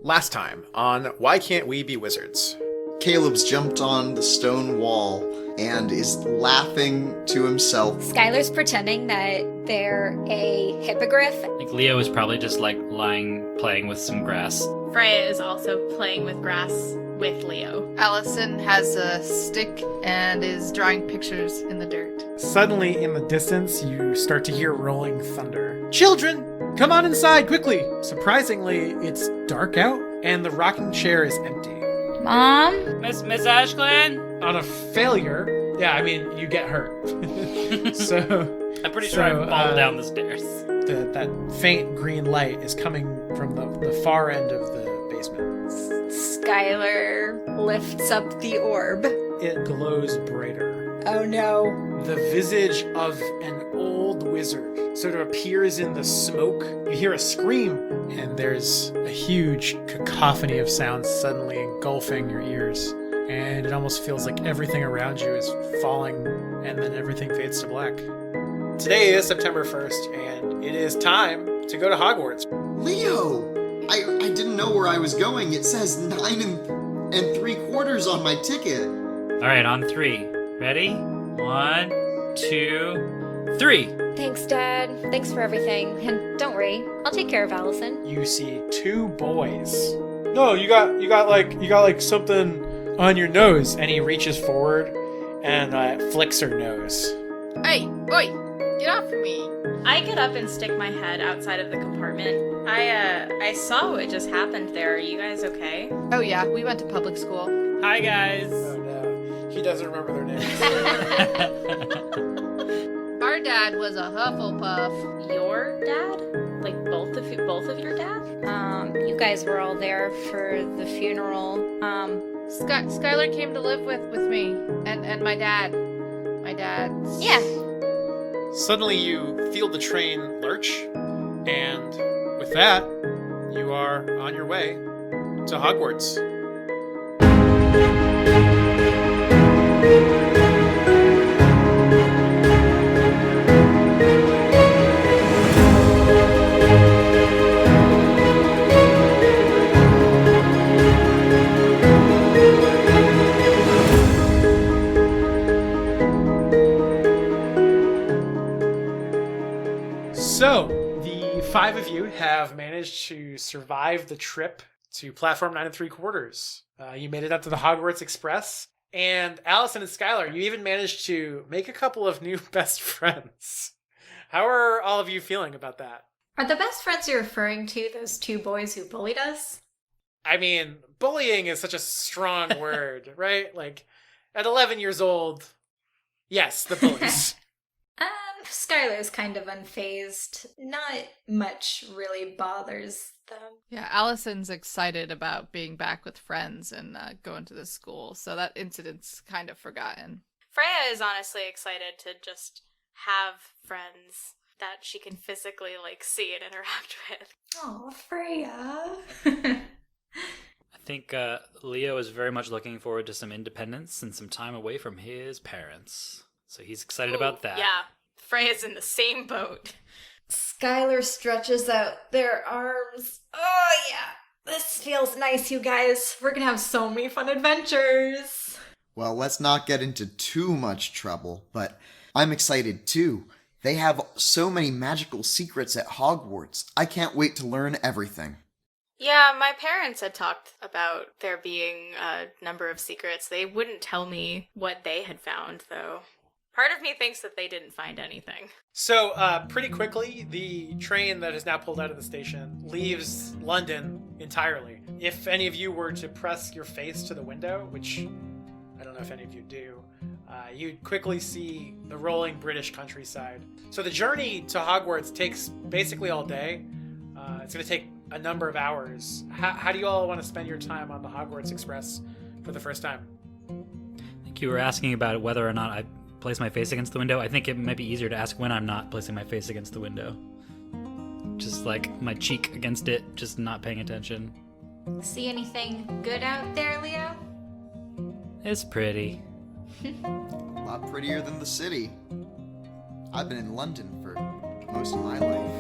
Last time on Why Can't We Be Wizards? Caleb's jumped on the stone wall and is laughing to himself. Skylar's pretending that they're a hippogriff. I think Leo is probably just playing with some grass. Freya is also playing with grass with Leo. Allison has a stick and is drawing pictures in the dirt. Suddenly, in the distance, you start to hear rolling thunder. Children, come on inside, quickly! Surprisingly, it's dark out, and the rocking chair is empty. Mom? Miss Ashland? On a failure, you get hurt. So I'm pretty sure I fall down the stairs. that faint green light is coming from the far end of the basement. Skylar lifts up the orb. It glows brighter. Oh no. The visage of an old wizard sort of appears in the smoke. You hear a scream, and there's a huge cacophony of sounds suddenly engulfing your ears. And it almost feels like everything around you is falling, and then everything fades to black. Today is September 1st, and it is time to go to Hogwarts. Leo! I didn't know where I was going. It says 9 and 3/4 on my ticket. Alright, on 3. Ready? 1, 2, 3. Thanks, Dad. Thanks for everything. And don't worry, I'll take care of Allison. You see two boys. No, you got like something on your nose, and he reaches forward and flicks her nose. Hey, oi! Get off of me! I get up and stick my head outside of the compartment. I saw what just happened there. Are you guys okay? Oh yeah, we went to public school. Hi, guys. Oh no, he doesn't remember their names. Our dad was a Hufflepuff. Your dad? Like both of your dad? You guys were all there for the funeral. Skylar came to live with me and my dad. My dad's... Yeah. Suddenly you feel the train lurch, and with that, you are on your way to Hogwarts. So, the 5 of you have managed to survive the trip to platform 9 3/4. You made it up to the Hogwarts Express, and Allison and Skylar, you even managed to make a couple of new best friends. How are all of you feeling about that? Are the best friends you're referring to those two boys who bullied us? I mean, bullying is such a strong word, right? Like, at 11 years old, yes, the bullies. Skylar's kind of unfazed. Not much really bothers them. Yeah, Allison's excited about being back with friends and going to the school, so that incident's kind of forgotten. Freya is honestly excited to just have friends that she can physically see and interact with. Oh, Freya. I think Leo is very much looking forward to some independence and some time away from his parents. So he's excited about that. Yeah, Freya's in the same boat. Skylar stretches out their arms. Oh, yeah. This feels nice, you guys. We're gonna have so many fun adventures. Well, let's not get into too much trouble, but I'm excited too. They have so many magical secrets at Hogwarts. I can't wait to learn everything. Yeah, my parents had talked about there being a number of secrets. They wouldn't tell me what they had found, though. Part of me thinks that they didn't find anything. So, pretty quickly, the train that has now pulled out of the station leaves London entirely. If any of you were to press your face to the window, which I don't know if any of you do, you'd quickly see the rolling British countryside. So the journey to Hogwarts takes basically all day. It's going to take a number of hours. How do you all want to spend your time on the Hogwarts Express for the first time? I think you were asking about whether or not I place my face against the window. I think it might be easier to ask when I'm not placing my face against the window. Just like my cheek against it, just not paying attention. See anything good out there, Leo? It's pretty. A lot prettier than the city. I've been in London for most of my life.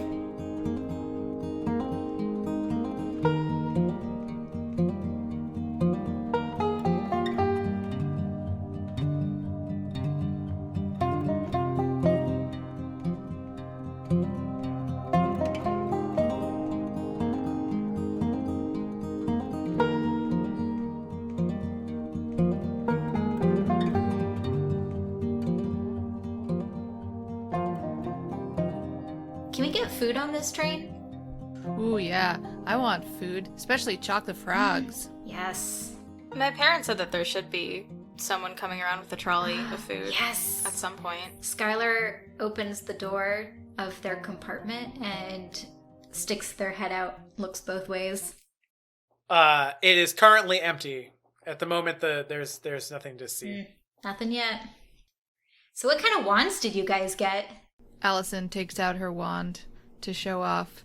food on this train? Ooh, yeah. I want food, especially chocolate frogs. Yes. My parents said that there should be someone coming around with a trolley of food Yes. at some point. Skylar opens the door of their compartment and sticks their head out, looks both ways. It is currently empty. At the moment, there's nothing to see. Nothing yet. So what kind of wands did you guys get? Allison takes out her wand to show off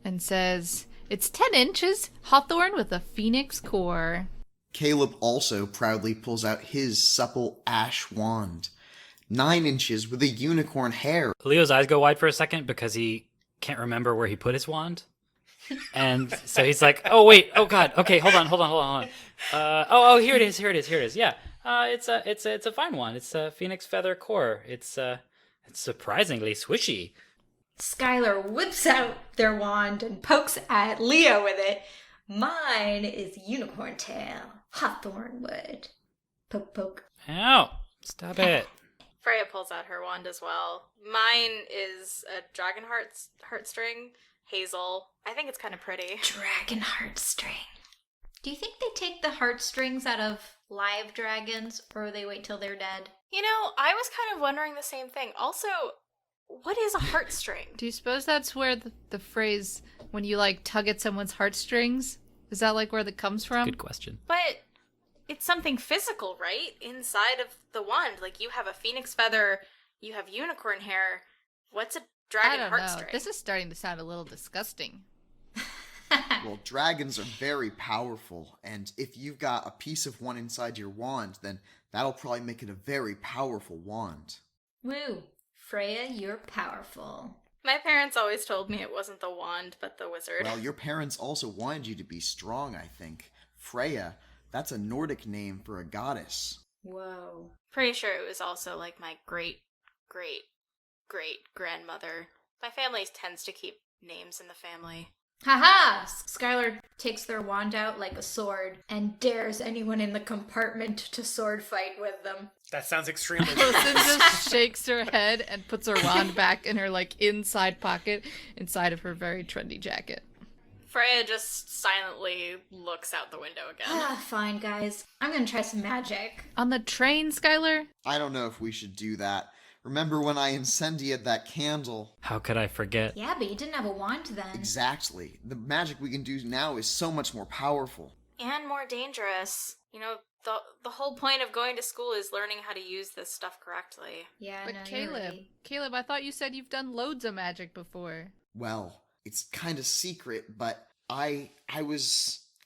and says, "It's 10 inches, hawthorn with a phoenix core." Caleb also proudly pulls out his supple ash wand. 9 inches with a unicorn hair. Leo's eyes go wide for a second because he can't remember where he put his wand. And so he's like, oh, wait. Oh, God. Okay, hold on. Here it is. Yeah. It's a fine one. It's a phoenix feather core. It's surprisingly swishy. Skylar whips out their wand and pokes at Leo with it. Mine is unicorn tail, hawthorn wood. Poke, poke. Ow. Stop it. Freya pulls out her wand as well. Mine is a dragon heartstring, hazel. I think it's kind of pretty. Dragon heartstring. Do you think they take the heartstrings out of live dragons, or they wait till they're dead? You know, I was kind of wondering the same thing. Also, what is a heartstring? Do you suppose that's where the phrase, when you like tug at someone's heartstrings, is that like where that comes from? Good question. But it's something physical, right? Inside of the wand. Like, you have a phoenix feather, you have unicorn hair. What's a dragon I don't know. heartstring? This is starting to sound a little disgusting. Well, dragons are very powerful, and if you've got a piece of one inside your wand, then that'll probably make it a very powerful wand. Woo. Freya, you're powerful. My parents always told me it wasn't the wand, but the wizard. Well, your parents also wanted you to be strong, I think. Freya, that's a Nordic name for a goddess. Whoa. Pretty sure it was also like my great grandmother. My family tends to keep names in the family. Haha! Skylar takes their wand out like a sword and dares anyone in the compartment to sword fight with them. That sounds extremely Allison just shakes her head and puts her wand back in her like inside pocket inside of her very trendy jacket. Freya just silently looks out the window again. Fine, guys. I'm gonna try some magic. On the train, Skylar? I don't know if we should do that. Remember when I incendiated that candle? How could I forget? Yeah, but you didn't have a wand then. Exactly. The magic we can do now is so much more powerful. And more dangerous. You know, the whole point of going to school is learning how to use this stuff correctly. Yeah, But no, you're right. Caleb, I thought you said you've done loads of magic before. Well, it's kind of secret, but I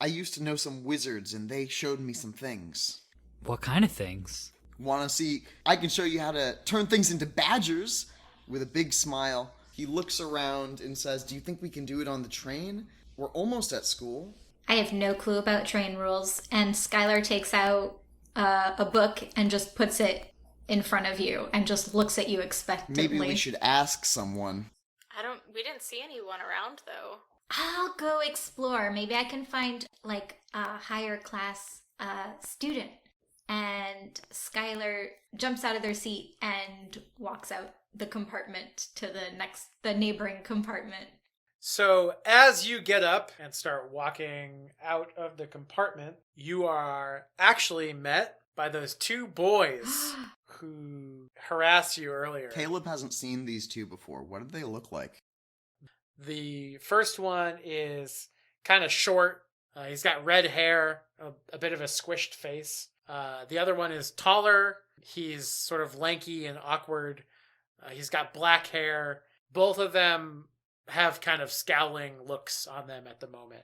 used to know some wizards and they showed me some things. What kind of things? Want to see? I can show you how to turn things into badgers. With a big smile, he looks around and says, "Do you think we can do it on the train? We're almost at school." I have no clue about train rules, and Skylar takes out a book and just puts it in front of you and just looks at you expectantly. Maybe we should ask someone. We didn't see anyone around, though. I'll go explore. Maybe I can find, like, a higher class student. And Skylar jumps out of their seat and walks out the compartment to the neighboring compartment. So as you get up and start walking out of the compartment, you are actually met by those two boys who harassed you earlier. Caleb hasn't seen these two before. What did they look like? The first one is kind of short. He's got red hair, a bit of a squished face. The other one is taller. He's sort of lanky and awkward. He's got black hair. Both of them have kind of scowling looks on them at the moment.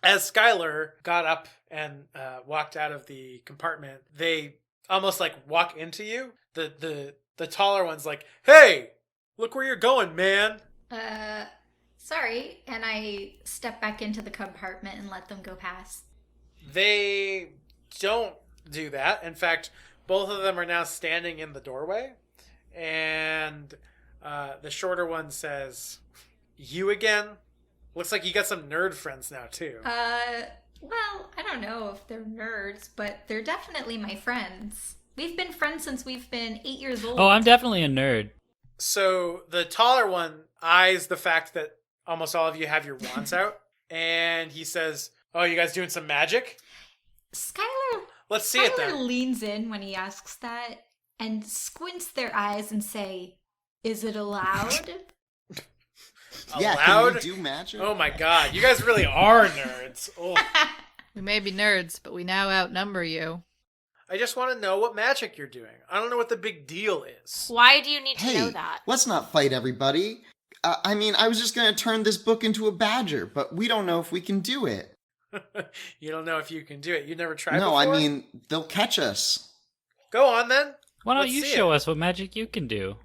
As Skylar got up and walked out of the compartment, they almost like walk into you. The taller one's like, "Hey, look where you're going, man." Sorry. And I step back into the compartment and let them go past. They don't do that. In fact, both of them are now standing in the doorway. And the shorter one says, "You again? Looks like you got some nerd friends now, too." Well, I don't know if they're nerds, but they're definitely my friends. We've been friends since we've been 8 years old. Oh, I'm definitely a nerd. So the taller one eyes the fact that almost all of you have your wands out, and he says, "Oh, you guys doing some magic? Skylar Let's see it then." leans in when he asks that and squints their eyes and say, "Is it allowed?" Yeah, Allowed? can we do magic? Oh my god, you guys really are nerds. Oh. We may be nerds, but we now outnumber you. I just want to know what magic you're doing. I don't know what the big deal is. Why do you need to know Hey, that? let's not fight everybody. I mean, I was just going to turn this book into a badger, but we don't know if we can do it. You don't know if you can do it. You never tried No, before? I mean, they'll catch us. Go on then. Why don't Let's you see show it. us what magic you can do?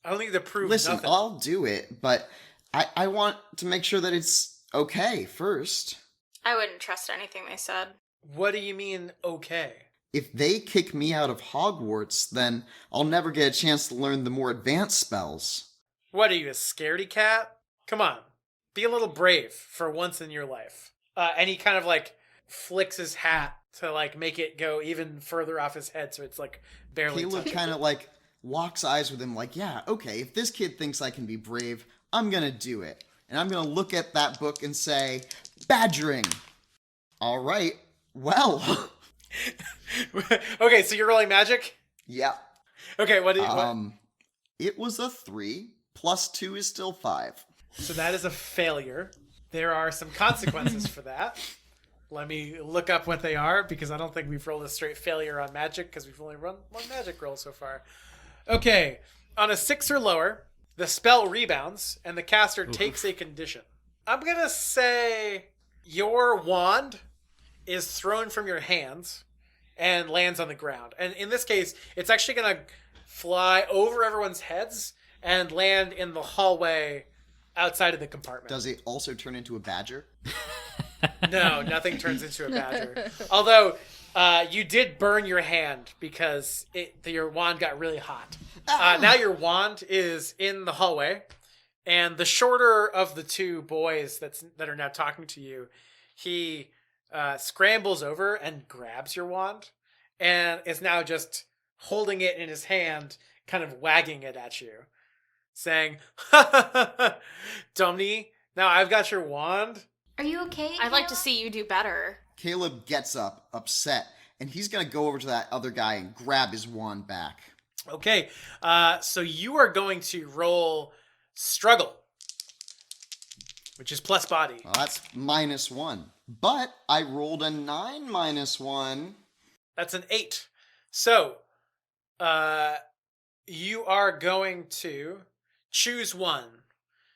I don't need to prove Listen, nothing. I'll do it, but I want to make sure that it's okay first. I wouldn't trust anything they said. What do you mean, okay? If they kick me out of Hogwarts, then I'll never get a chance to learn the more advanced spells. What are you, a scaredy cat? Come on. Be a little brave for once in your life. And he kind of like flicks his hat to like make it go even further off his head so it's like barely Caleb touching. kind of like locks eyes with him like, yeah, okay, if this kid thinks I can be brave, I'm gonna do it. And I'm gonna look at that book and say, badgering. All right, well. Okay, so you're rolling magic? Yeah. Okay, what do you... It was a 3, plus 2 is still 5. So that is a failure. There are some consequences for that. Let me look up what they are, because I don't think we've rolled a straight failure on magic, because we've only run one magic roll so far. Okay, on a 6 or lower, the spell rebounds, and the caster takes a condition. I'm going to say your wand is thrown from your hands and lands on the ground. And in this case, it's actually going to fly over everyone's heads and land in the hallway outside of the compartment. Does it also turn into a badger? No, nothing turns into a badger. Although, you did burn your hand because your wand got really hot. Now your wand is in the hallway, and the shorter of the two boys that are now talking to you, he scrambles over and grabs your wand, and is now just holding it in his hand, kind of wagging it at you, saying, "Ha ha ha ha, Dummy, now I've got your wand." Are you okay? I'd like to Caleb? see you do better. Caleb gets up, upset, and he's gonna go over to that other guy and grab his wand back. Okay, so you are going to roll struggle, which is plus body. Well, that's -1. But I rolled a 9 -1. That's an 8. So, you are going to choose one.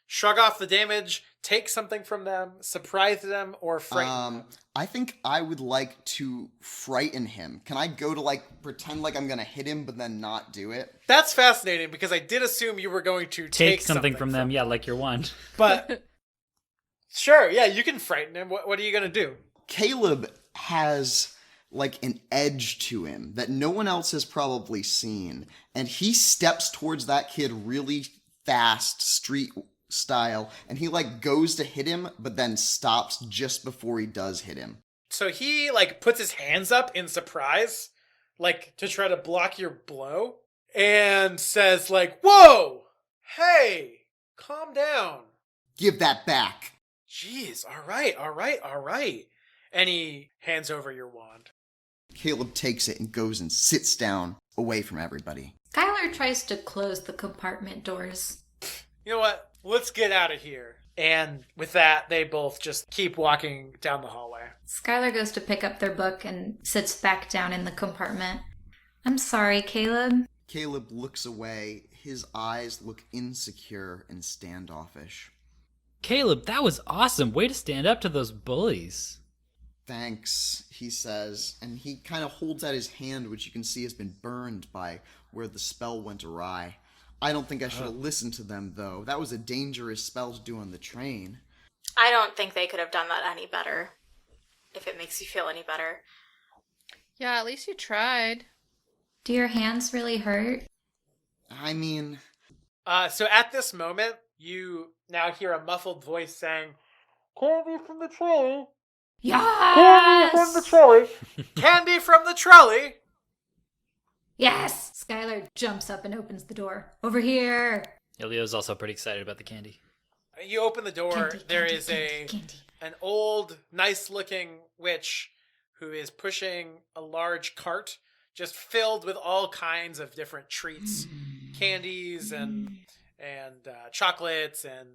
Shrug off the damage, take something from them, surprise them, or frighten them. I think I would like to frighten him. Can I go to like pretend like I'm gonna hit him but then not do it? That's fascinating because I did assume you were going to Take something from them, yeah, like your wand. But sure, yeah, you can frighten him. What are you going to do? Caleb has like an edge to him that no one else has probably seen, and he steps towards that kid really fast, street style, and he like goes to hit him but then stops just before he does hit him. So he like puts his hands up in surprise, like to try to block your blow, and says like, "Whoa, hey, calm down. Give that back. Jeez, all right. And he hands over your wand. Caleb takes it and goes and sits down away from everybody. Skylar tries to close the compartment doors. You know what? Let's get out of here. And with that, they both just keep walking down the hallway. Skylar goes to pick up their book and sits back down in the compartment. I'm sorry, Caleb. Caleb looks away. His eyes look insecure and standoffish. Caleb, that was awesome. Way to stand up to those bullies. Thanks, he says, and he kind of holds out his hand, which you can see has been burned by where the spell went awry. I don't think I should have listened to them, though. That was a dangerous spell to do on the train. I don't think they could have done that any better. If it makes you feel any better. Yeah, at least you tried. Do your hands really hurt? I mean... So at this moment, you now hear a muffled voice saying, "Candy from the trolley! Candy from the Yes! trolley! Candy from the trolley!" Yes! Skylar jumps up and opens the door. Over here! Yeah, Leo's also pretty excited about the candy. You open the door. Candy, There candy, is candy. an old, nice-looking witch who is pushing a large cart just filled with all kinds of different treats, candies and chocolates and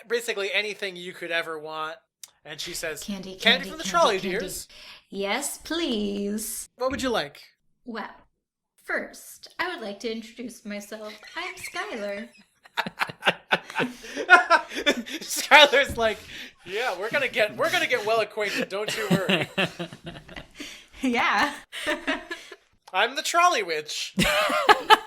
basically anything you could ever want. And she says, Candy from the trolley, dears. Yes, please. What would you like? Well, first, I would like to introduce myself. I'm Skyler. Skylar's like, yeah, we're gonna get well acquainted. Don't you worry. Yeah. I'm the trolley witch.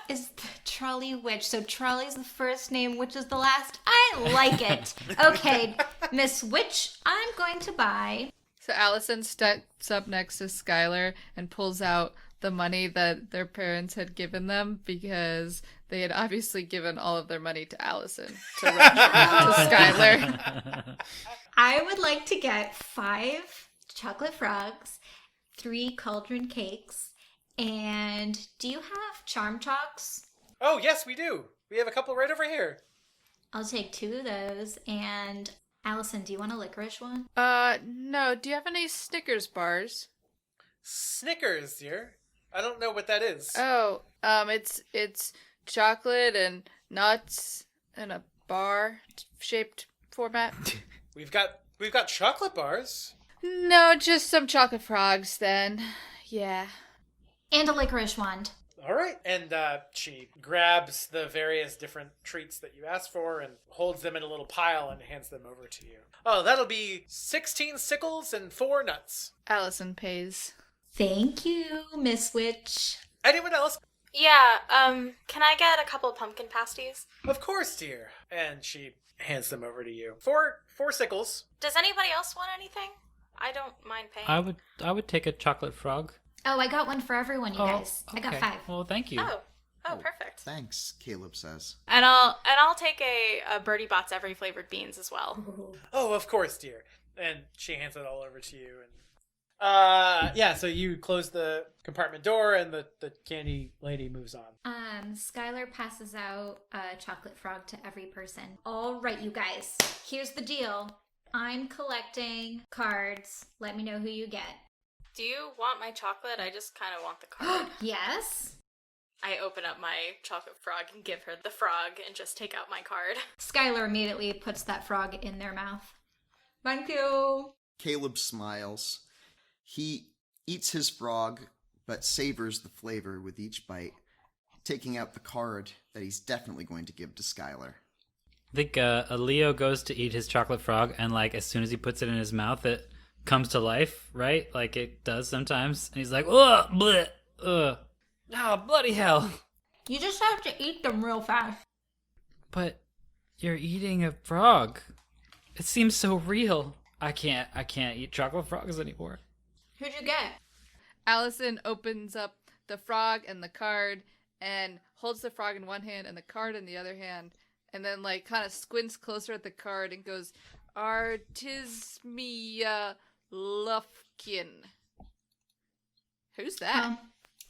Is the trolley witch. So Trolley's the first name, witch is the last. I like it. Okay, Miss Witch, I'm going to buy. So Allison steps up next to Skylar and pulls out the money that their parents had given them because they had obviously given all of their money to Allison to Skylar. I would like to get 5 chocolate frogs, 3 cauldron cakes, and do you have charm chalks? Oh, yes, we do. We have a couple right over here. I'll take 2 of those. And Allison, do you want a licorice one? No. Do you have any Snickers bars? Snickers, dear. I don't know what that is. Oh, it's chocolate and nuts in a bar shaped format. We've got chocolate bars. No, just some chocolate frogs then. Yeah. And a licorice wand. All right. And she grabs the various different treats that you asked for and holds them in a little pile and hands them over to you. Oh, that'll be 16 sickles and 4 nuts. Allison pays. Thank you, Miss Witch. Anyone else? Yeah, can I get a couple of pumpkin pasties? Of course, dear. And she hands them over to you. 4 sickles. Does anybody else want anything? I don't mind paying. I would take a chocolate frog. Oh, I got one for everyone, you guys. I got 5. Well, thank you. Oh, perfect. Thanks, Caleb says. And I'll take a Birdie Bots every flavored beans as well. Oh, of course, dear. And she hands it all over to you. And yeah, so you close the compartment door and the candy lady moves on. Skylar passes out a chocolate frog to every person. All right, you guys. Here's the deal. I'm collecting cards. Let me know who you get. Do you want my chocolate? I just kind of want the card. Yes. I open up my chocolate frog and give her the frog and just take out my card. Skylar immediately puts that frog in their mouth. Thank you. Caleb smiles. He eats his frog, but savors the flavor with each bite, taking out the card that he's definitely going to give to Skylar. I think Leo goes to eat his chocolate frog, and like as soon as he puts it in his mouth, it comes to life, right? Like it does sometimes. And he's like, ugh, bleh, ugh. Oh, bloody hell. You just have to eat them real fast. But you're eating a frog. It seems so real. I can't eat chocolate frogs anymore. Who'd you get? Allison opens up the frog and the card and holds the frog in one hand and the card in the other hand, and then like kind of squints closer at the card and goes, Artismia Lufkin. Who's that?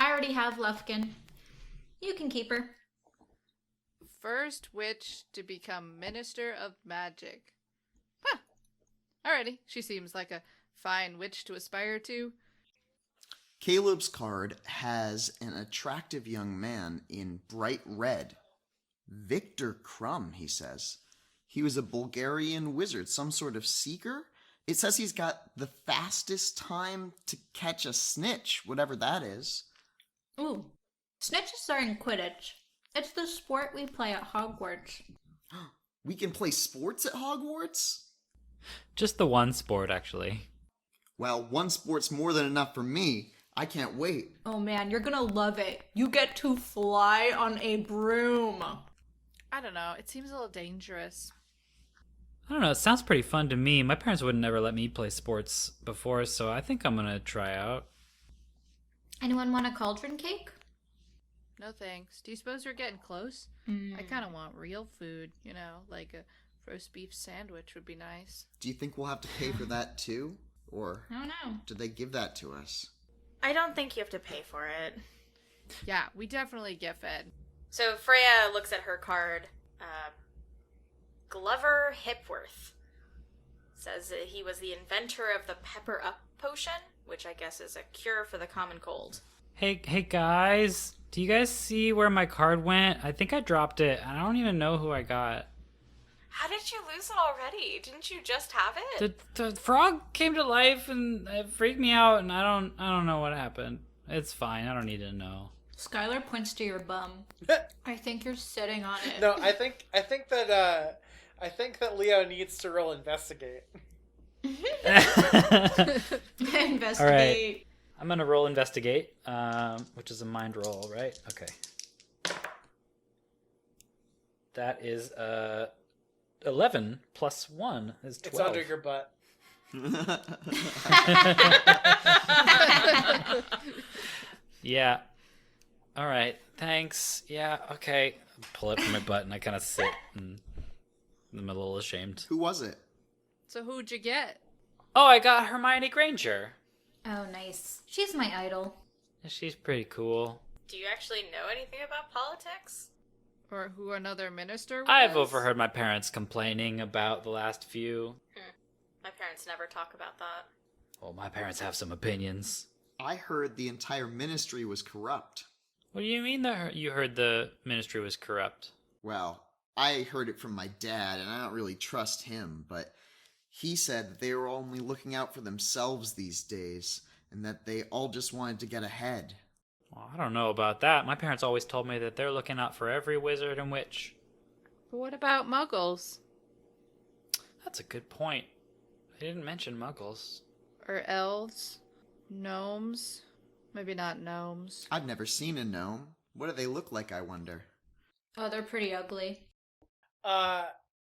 I already have Lufkin. You can keep her. First witch to become Minister of Magic. Huh. Alrighty. She seems like a fine witch to aspire to. Caleb's card has an attractive young man in bright red. Victor Crumb, he says. He was a Bulgarian wizard, some sort of seeker. It says he's got the fastest time to catch a snitch, whatever that is. Ooh. Snitches are in Quidditch. It's the sport we play at Hogwarts. We can play sports at Hogwarts? Just the one sport, actually. Well, one sport's more than enough for me. I can't wait. Oh man, you're gonna love it. You get to fly on a broom. I don't know. It seems a little dangerous. I don't know. It sounds pretty fun to me. My parents would never let me play sports before, so I think I'm going to try out. Anyone want a cauldron cake? No thanks. Do you suppose we're getting close? I kind of want real food, like a roast beef sandwich would be nice. Do you think we'll have to pay for that too? Or I don't know. did they give that to us? I don't think you have to pay for it. Yeah, we definitely get fed. So Freya looks at her card. Glover Hipworth says that he was the inventor of the Pepper Up potion, which I guess is a cure for the common cold. Hey guys, do you guys see where my card went? I think I dropped it. I don't even know who I got. How did you lose it already? Didn't you just have it? The frog came to life and it freaked me out, and I don't know what happened. It's fine. I don't need to know. Skylar points to your bum. I think you're sitting on it. No, I think that Leo needs to roll investigate. Investigate. All right. I'm gonna roll investigate, which is a mind roll, right? Okay. That is 11 plus 1 is 12. It's under your butt. Yeah. All right. Thanks. Yeah. Okay. Pull it from my butt and I kind of sit and I'm a little ashamed. Who was it? So who'd you get? Oh, I got Hermione Granger. Oh, nice. She's my idol. She's pretty cool. Do you actually know anything about politics? Or who another minister was? I've overheard my parents complaining about the last few. My parents never talk about that. Well, my parents have some opinions. I heard the entire ministry was corrupt. What do you mean that you heard the ministry was corrupt? Well, I heard it from my dad, and I don't really trust him, but he said that they were only looking out for themselves these days, and that they all just wanted to get ahead. Well, I don't know about that. My parents always told me that they're looking out for every wizard and witch. But what about muggles? That's a good point. I didn't mention muggles. Or elves? Gnomes? Maybe not gnomes. I've never seen a gnome. What do they look like, I wonder? Oh, they're pretty ugly.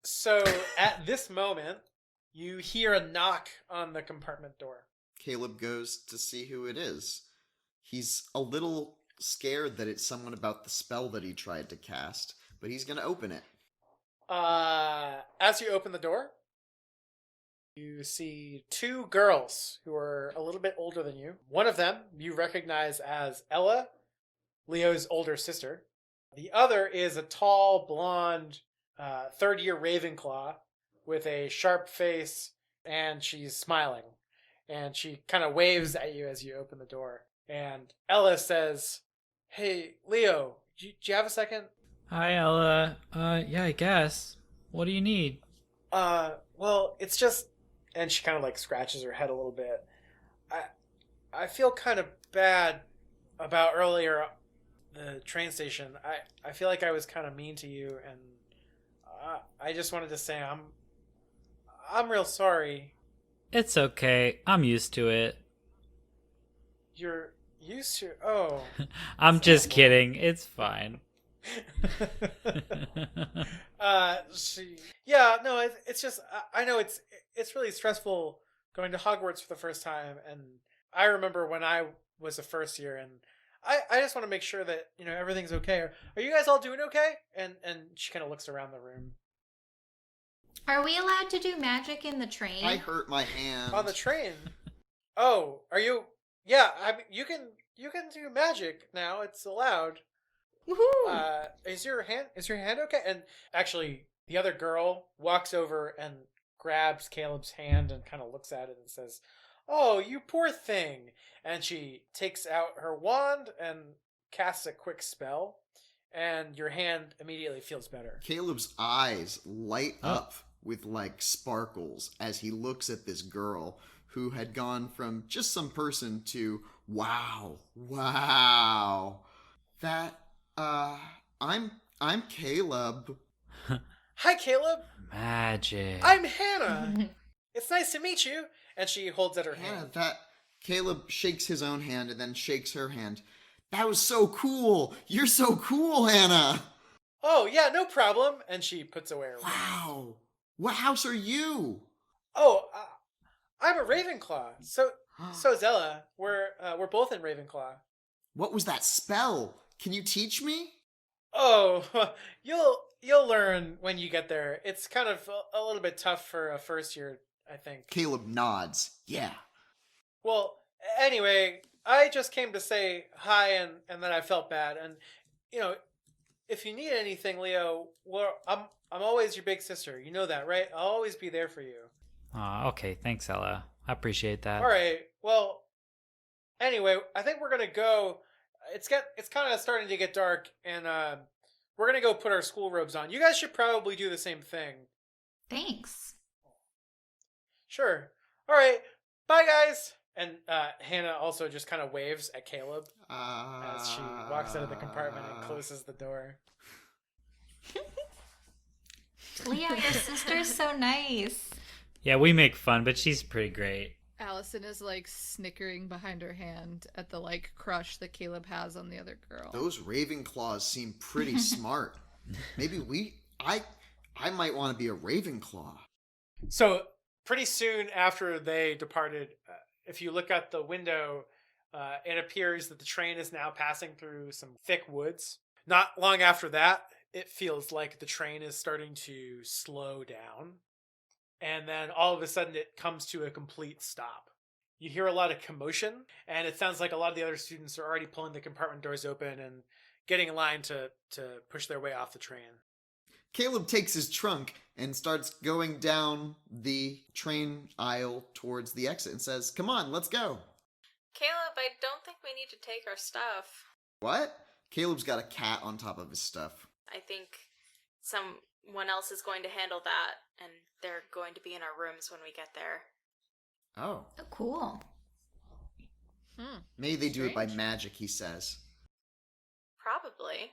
So at this moment, you hear a knock on the compartment door. Caleb goes to see who it is. He's a little scared that it's someone about the spell that he tried to cast, but he's going to open it. As you open the door, you see two girls who are a little bit older than you. One of them you recognize as Ella, Leo's older sister. The other is a tall, blonde, third-year Ravenclaw with a sharp face, and she's smiling. And she kind of waves at you as you open the door. And Ella says, "Hey, Leo, do you have a second?" Hi, Ella. Yeah, I guess. What do you need? Well, it's just..." And she kind of like scratches her head a little bit. I feel kind of bad about earlier the train station. I feel like I was kind of mean to you, and I just wanted to say I'm real sorry. It's okay. I'm used to it. You're used to... Oh. I'm just kidding. It's fine. Yeah, no, it's just, I know it's really stressful going to Hogwarts for the first time, and I remember when I was a first year, and I just want to make sure that, everything's okay. Are you guys all doing okay? And she kind of looks around the room. Are we allowed to do magic in the train? I hurt my hand. On the train? Oh, are you... Yeah, I mean, you can do magic now. It's allowed. Woohoo! Is your hand okay? And actually, the other girl walks over and grabs Caleb's hand and kind of looks at it and says, "Oh, you poor thing." And she takes out her wand and casts a quick spell, and your hand immediately feels better. Caleb's eyes light up with sparkles as he looks at this girl who had gone from just some person to wow. That I'm Caleb. Hi, Caleb. Magic. I'm Hannah. It's nice to meet you. And she holds out her hand. Caleb shakes his own hand and then shakes her hand. That was so cool. You're so cool, Hannah. Oh, yeah, no problem. And she puts away her wand. Wow. What house are you? Oh, I'm a Ravenclaw. So's Ella. We're both in Ravenclaw. What was that spell? Can you teach me? Oh, you'll learn when you get there. It's kind of a little bit tough for a first year, I think. Caleb nods. Yeah. Well, anyway, I just came to say hi and that I felt bad. And, if you need anything, Leo, well, I'm always your big sister. You know that, right? I'll always be there for you. Okay, thanks, Ella. I appreciate that. All right. Well, anyway, I think we're gonna go. It's kind of starting to get dark, and we're gonna go put our school robes on. You guys should probably do the same thing. Thanks. Sure. All right. Bye, guys. And Hannah also just kind of waves at Caleb as she walks out of the compartment and closes the door. Leo, your sister's so nice. Yeah, we make fun, but she's pretty great. Allison is like snickering behind her hand at the like crush that Caleb has on the other girl. Those Ravenclaws seem pretty smart. Maybe I might want to be a Ravenclaw. So pretty soon after they departed, if you look out the window, it appears that the train is now passing through some thick woods. Not long after that, it feels like the train is starting to slow down. And then all of a sudden it comes to a complete stop. You hear a lot of commotion, and it sounds like a lot of the other students are already pulling the compartment doors open and getting in line to push their way off the train. Caleb takes his trunk and starts going down the train aisle towards the exit and says, "Come on, let's go." Caleb, I don't think we need to take our stuff. What? Caleb's got a cat on top of his stuff. I think someone else is going to handle that, and they're going to be in our rooms when we get there. Oh. Oh, cool. Maybe they do it by Strange. magic, he says. Probably.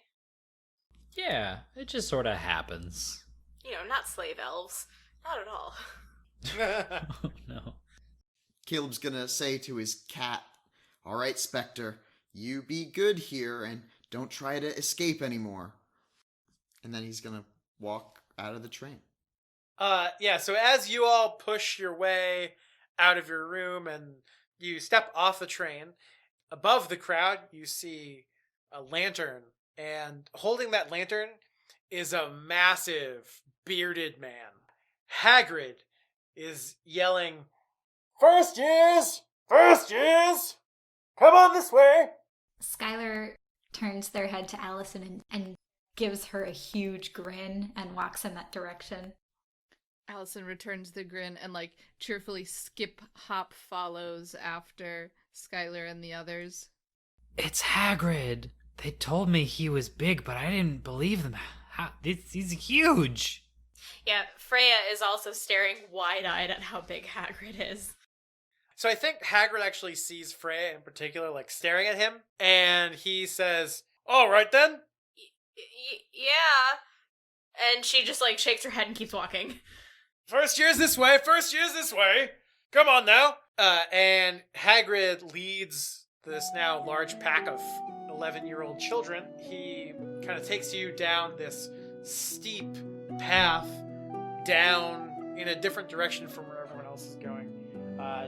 Yeah, it just sort of happens. You know, not slave elves. Not at all. Oh, no. Caleb's gonna say to his cat, "All right, Spectre, you be good here and don't try to escape anymore." And then he's gonna walk out of the train. Yeah, so as you all push your way out of your room and you step off the train, above the crowd, you see a lantern. And holding that lantern is a massive, bearded man. Hagrid is yelling, "First years! First years! Come on this way!" Skylar turns their head to Allison and gives her a huge grin and walks in that direction. Allison returns the grin and like cheerfully skip hop follows after Skylar and the others. It's Hagrid. They told me he was big, but I didn't believe them. He's huge. Yeah, Freya is also staring wide-eyed at how big Hagrid is. So I think Hagrid actually sees Freya in particular, like, staring at him, and he says, "All right, then." Yeah. And she just, like, shakes her head and keeps walking. "First year's this way, first year's this way. Come on now." And Hagrid leads this now large pack of 11-year-old children. He kind of takes you down this steep path down in a different direction from where everyone else is going,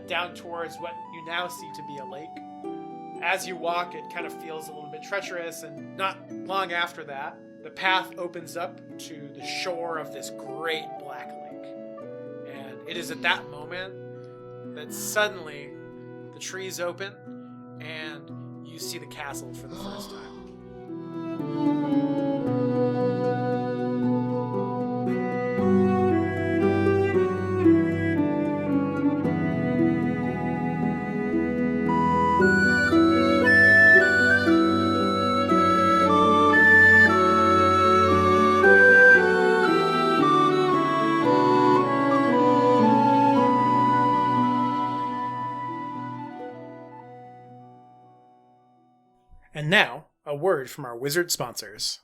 down towards what you now see to be a lake. As you walk, it kind of feels a little bit treacherous, and not long after that, the path opens up to the shore of this great black lake. And it is at that moment that suddenly the trees open and you see the castle for the first time. And now, a word from our wizard sponsors.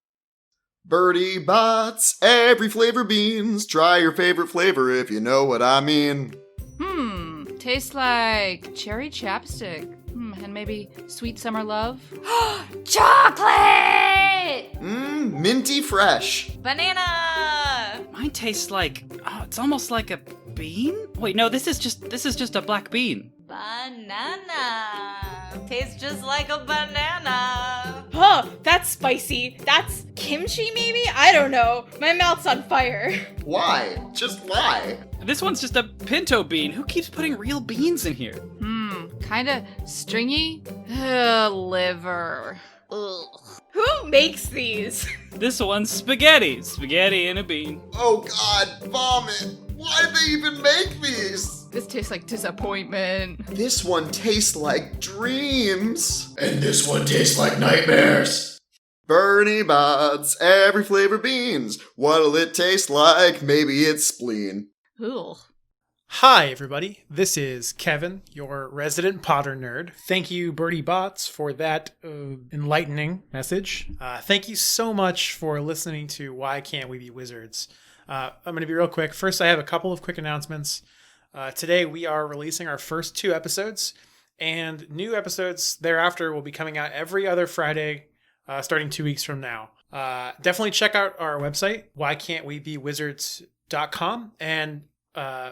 Birdie Bots, every flavor beans. Try your favorite flavor if you know what I mean. Tastes like cherry chapstick. And maybe sweet summer love. Chocolate! Minty fresh. Banana! Mine tastes like it's almost like a bean. Wait, no, this is just a black bean. Banana. Tastes just like a banana. Huh, that's spicy. That's kimchi, maybe? I don't know. My mouth's on fire. Why? Just why? This one's just a pinto bean. Who keeps putting real beans in here? Kinda stringy. Liver. Ugh. Who makes these? This one's spaghetti. Spaghetti and a bean. Oh God, vomit! Why did they even make these? This tastes like disappointment. This one tastes like dreams. And this one tastes like nightmares. Bernie Bods, every flavor beans. What'll it taste like? Maybe it's spleen. Ugh. Hi, everybody. This is Kevin, your resident Potter nerd. Thank you, Bertie Bots, for that enlightening message. Thank you so much for listening to Why Can't We Be Wizards? I'm going to be real quick. First, I have a couple of quick announcements. Today, we are releasing our first 2 episodes, and new episodes thereafter will be coming out every other Friday, starting 2 weeks from now. Definitely check out our website, whycan'twebewizards.com, and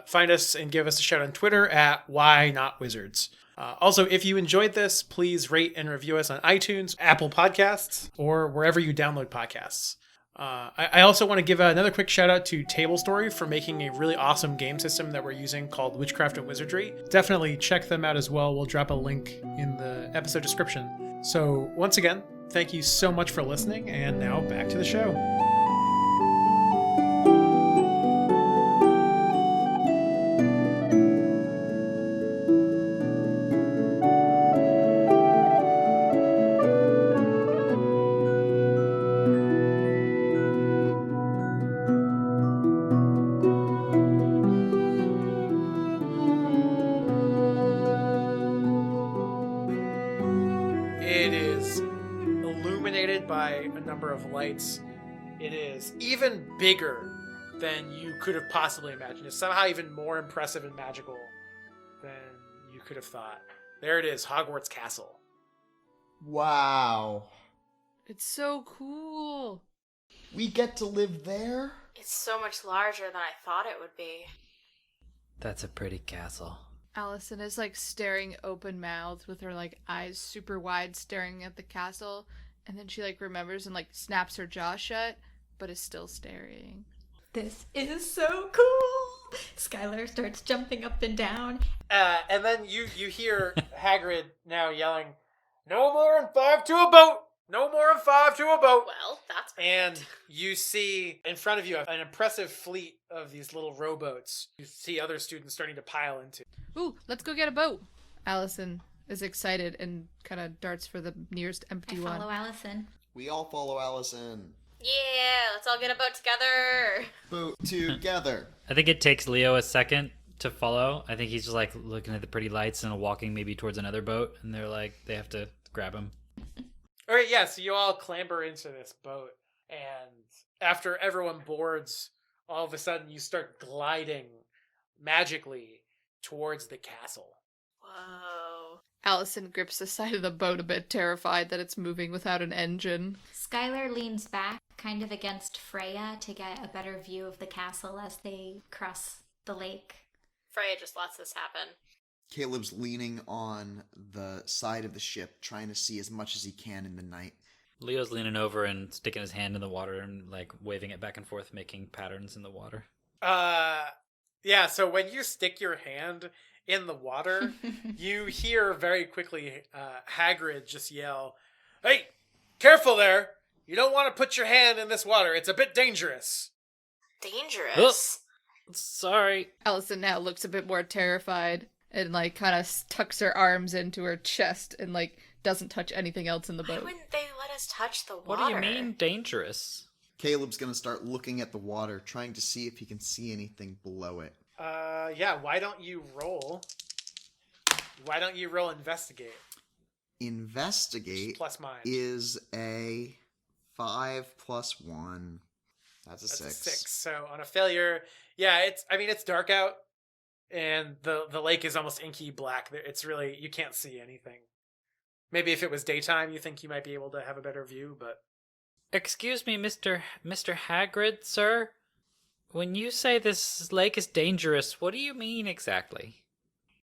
find us and give us a shout on Twitter at Why Not Wizards. Also, if you enjoyed this, please rate and review us on iTunes, Apple Podcasts, or wherever you download podcasts. I also want to give another quick shout out to Tablestory for making a really awesome game system that we're using called Witchcraft and Wizardry. Definitely check them out as well. We'll drop a link in the episode description. So once again, thank you so much for listening, and now back to the show. It is illuminated by a number of lights. It is even bigger than you could have possibly imagined. It's somehow even more impressive and magical than you could have thought. There it is, Hogwarts Castle. Wow. It's so cool. We get to live there? It's so much larger than I thought it would be. That's a pretty castle. Allison is like staring open mouthed with her like eyes super wide staring at the castle, and then she like remembers and like snaps her jaw shut but is still staring. This is so cool. Skylar starts jumping up and down. And then you hear Hagrid now yelling, "No more than 5 to a boat! No more than 5 to a boat!" Well, that's And perfect. you see in front of you an impressive fleet of these little rowboats. You see other students starting to pile into. Ooh, let's go get a boat. Allison is excited and kind of darts for the nearest I empty follow one. Allison. We all follow Allison. Yeah, let's all get a boat together. Boat together. I think it takes Leo a second to follow. I think he's just like looking at the pretty lights and walking maybe towards another boat, and they're like, they have to grab him. All right, yeah, so you all clamber into this boat, and after everyone boards, all of a sudden you start gliding magically towards the castle. Whoa. Allison grips the side of the boat a bit, terrified that it's moving without an engine. Skylar leans back kind of against Freya to get a better view of the castle as they cross the lake. Freya just lets this happen. Caleb's leaning on the side of the ship, trying to see as much as he can in the night. Leo's leaning over and sticking his hand in the water and like waving it back and forth, making patterns in the water. Yeah, so when you stick your hand in the water, you hear very quickly Hagrid just yell, "Hey, careful there! You don't want to put your hand in this water. It's a bit dangerous." Dangerous. Sorry. Allison now looks a bit more terrified and like kind of tucks her arms into her chest and like doesn't touch anything else in the Why boat. wouldn't they let us touch the water? What do you mean dangerous? Caleb's gonna start looking at the water, trying to see if he can see anything below it. Yeah, why don't you roll? Why don't you roll investigate? Investigate Plus mine. is a 5 + 1. That's a That's 6. a 6. So on a failure, yeah, it's dark out, and the lake is almost inky black. It's really, you can't see anything. Maybe if it was daytime, you think you might be able to have a better view, but... Excuse me, Mr. Hagrid, sir? When you say this lake is dangerous, what do you mean exactly?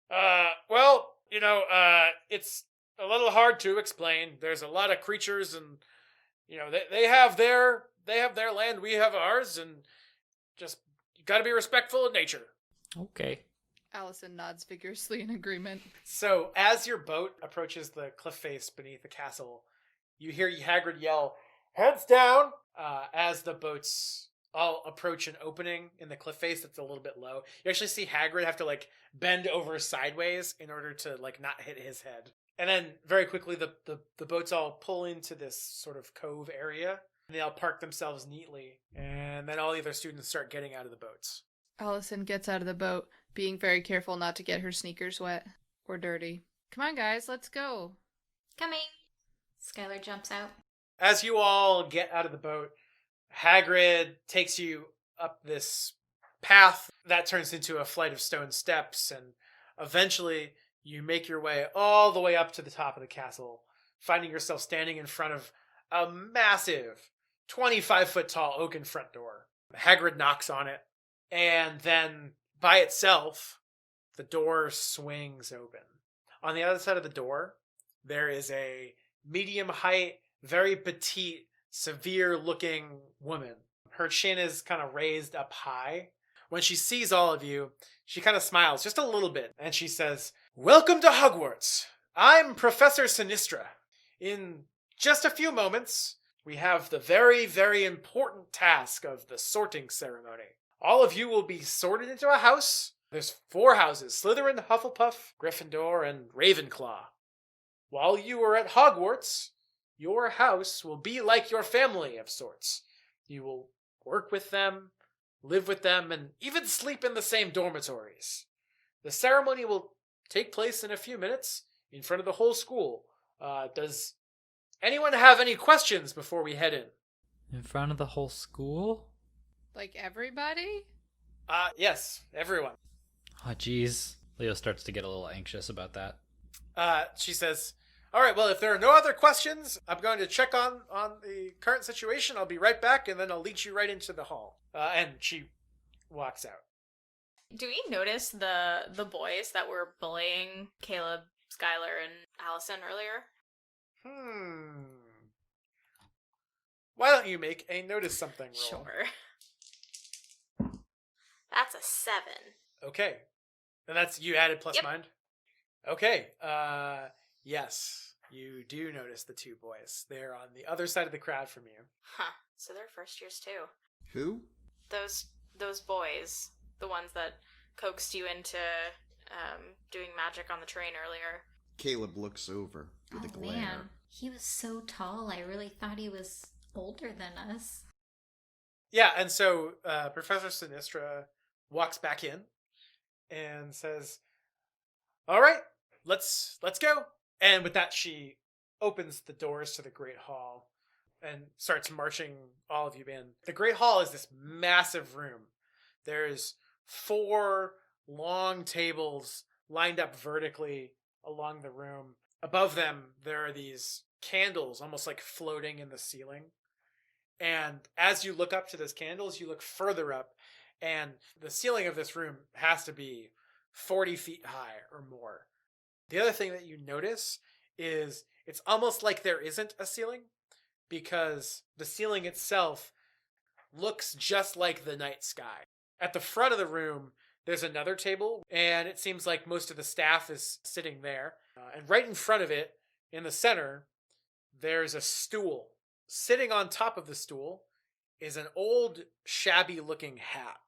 Well, it's a little hard to explain. There's a lot of creatures, and, they have their land, we have ours, and just, you gotta be respectful of nature. Okay. Allison nods vigorously in agreement. So, as your boat approaches the cliff face beneath the castle, you hear Hagrid yell, "Heads down!" As the boats all approach an opening in the cliff face that's a little bit low. You actually see Hagrid have to like bend over sideways in order to like not hit his head. And then very quickly the boats all pull into this sort of cove area. And they all park themselves neatly. And then all the other students start getting out of the boats. Allison gets out of the boat, being very careful not to get her sneakers wet or dirty. Come on, guys, let's go. Coming. Skylar jumps out. As you all get out of the boat, Hagrid takes you up this path that turns into a flight of stone steps, and eventually you make your way all the way up to the top of the castle, finding yourself standing in front of a massive 25-foot tall oaken front door. Hagrid knocks on it, and then by itself, the door swings open. On the other side of the door, there is a medium height, very petite, severe-looking woman. Her chin is kind of raised up high. When she sees all of you, she kind of smiles just a little bit, and she says, "Welcome to Hogwarts. I'm Professor Sinistra. In just a few moments, we have the very, very important task of the sorting ceremony. All of you will be sorted into a house. There's 4 houses: Slytherin, Hufflepuff, Gryffindor, and Ravenclaw. While you are at Hogwarts, your house will be like your family of sorts. You will work with them, live with them, and even sleep in the same dormitories. The ceremony will take place in a few minutes in front of the whole school. Does anyone have any questions before we head in?" In front of the whole school? Like everybody? Yes, everyone. Oh, jeez. Leo starts to get a little anxious about that. She says, "All right, well, if there are no other questions, I'm going to check on the current situation. I'll be right back, and then I'll lead you right into the hall." And she walks out. Do we notice the boys that were bullying Caleb, Skylar, and Allison earlier? Why don't you make a notice something roll? Sure. That's a 7. Okay. And that's you added plus Yep. mind? Okay. Yes. You do notice the 2 boys. They're on the other side of the crowd from you. Huh. So they're first years too. Who? Those boys. The ones that coaxed you into doing magic on the train earlier. Caleb looks over with a glare. Man, he was so tall. I really thought he was older than us. Yeah, and so Professor Sinistra walks back in and says, "All right, let's go." And with that, she opens the doors to the Great Hall and starts marching all of you in. The Great Hall is this massive room. There's 4 long tables lined up vertically along the room. Above them, there are these candles almost like floating in the ceiling. And as you look up to those candles, you look further up, and the ceiling of this room has to be 40 feet high or more. The other thing that you notice is it's almost like there isn't a ceiling, because the ceiling itself looks just like the night sky. At the front of the room, there's another table, and it seems like most of the staff is sitting there. And right in front of it, in the center, there's a stool. Sitting on top of the stool is an old, shabby-looking hat.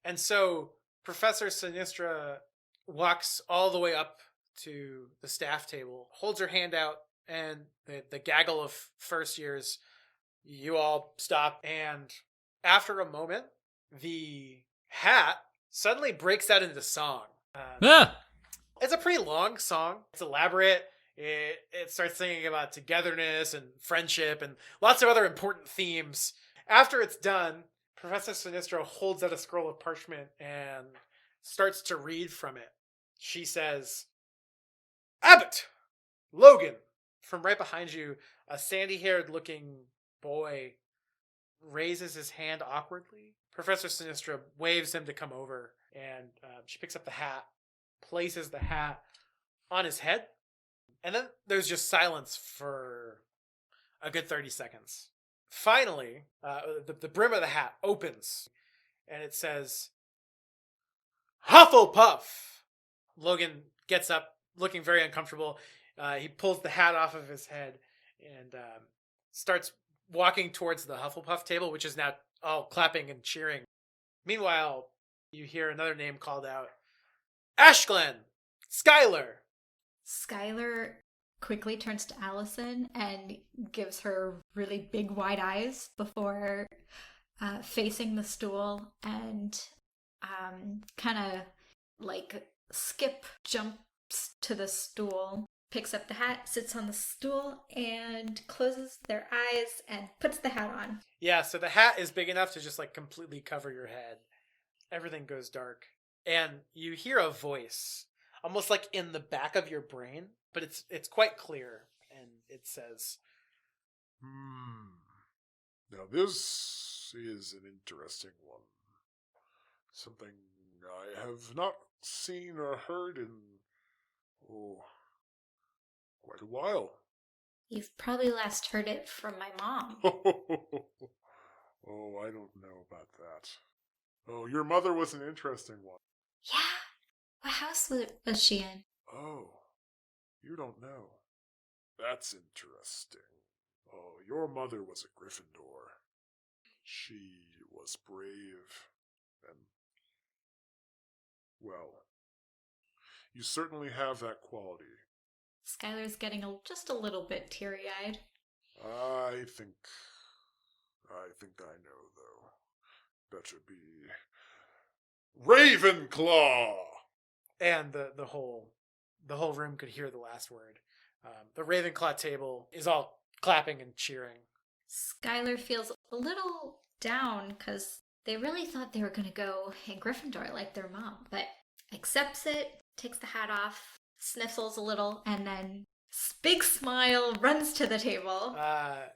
And so Professor Sinistra walks all the way up to the staff table, holds her hand out, and the gaggle of first years, you all stop, and after a moment, the hat suddenly breaks out into song. It's a pretty long song. It's elaborate. It starts singing about togetherness and friendship and lots of other important themes. After it's done, Professor Sinistra holds out a scroll of parchment and starts to read from it. She says, "Abbott! Logan!" From right behind you, a sandy-haired looking boy raises his hand awkwardly. Professor Sinistra waves him to come over, and she picks up the hat, places the hat on his head, and then there's just silence for a good 30 seconds. Finally, the brim of the hat opens, and it says, "Hufflepuff!" Logan gets up, looking very uncomfortable. He pulls the hat off of his head, and starts walking towards the Hufflepuff table, which is now all clapping and cheering. Meanwhile, you hear another name called out. Ashglen! Skyler! Skylar quickly turns to Allison and gives her really big wide eyes before facing the stool and kind of like jumps to the stool, picks up the hat, sits on the stool, and closes their eyes and puts the hat on. Yeah, so the hat is big enough to just like completely cover your head. Everything goes dark. And you hear a voice, almost like in the back of your brain, but it's quite clear. And it says, Now this is an interesting one. Something I have not seen or heard in, quite a while. You've probably last heard it from my mom. Oh, I don't know about that. Oh, your mother was an interesting one. Yeah. What house was she in? Oh, you don't know. That's interesting. Oh, your mother was a Gryffindor. She was brave and, well, you certainly have that quality. Skylar's getting just a little bit teary-eyed. I think I know, though. Better be Ravenclaw! and the whole room could hear the last word. The Ravenclaw table is all clapping and cheering. Skylar feels a little down because they really thought they were going to go in Gryffindor like their mom, but accepts it, takes the hat off, sniffles a little, and then big smile, runs to the table.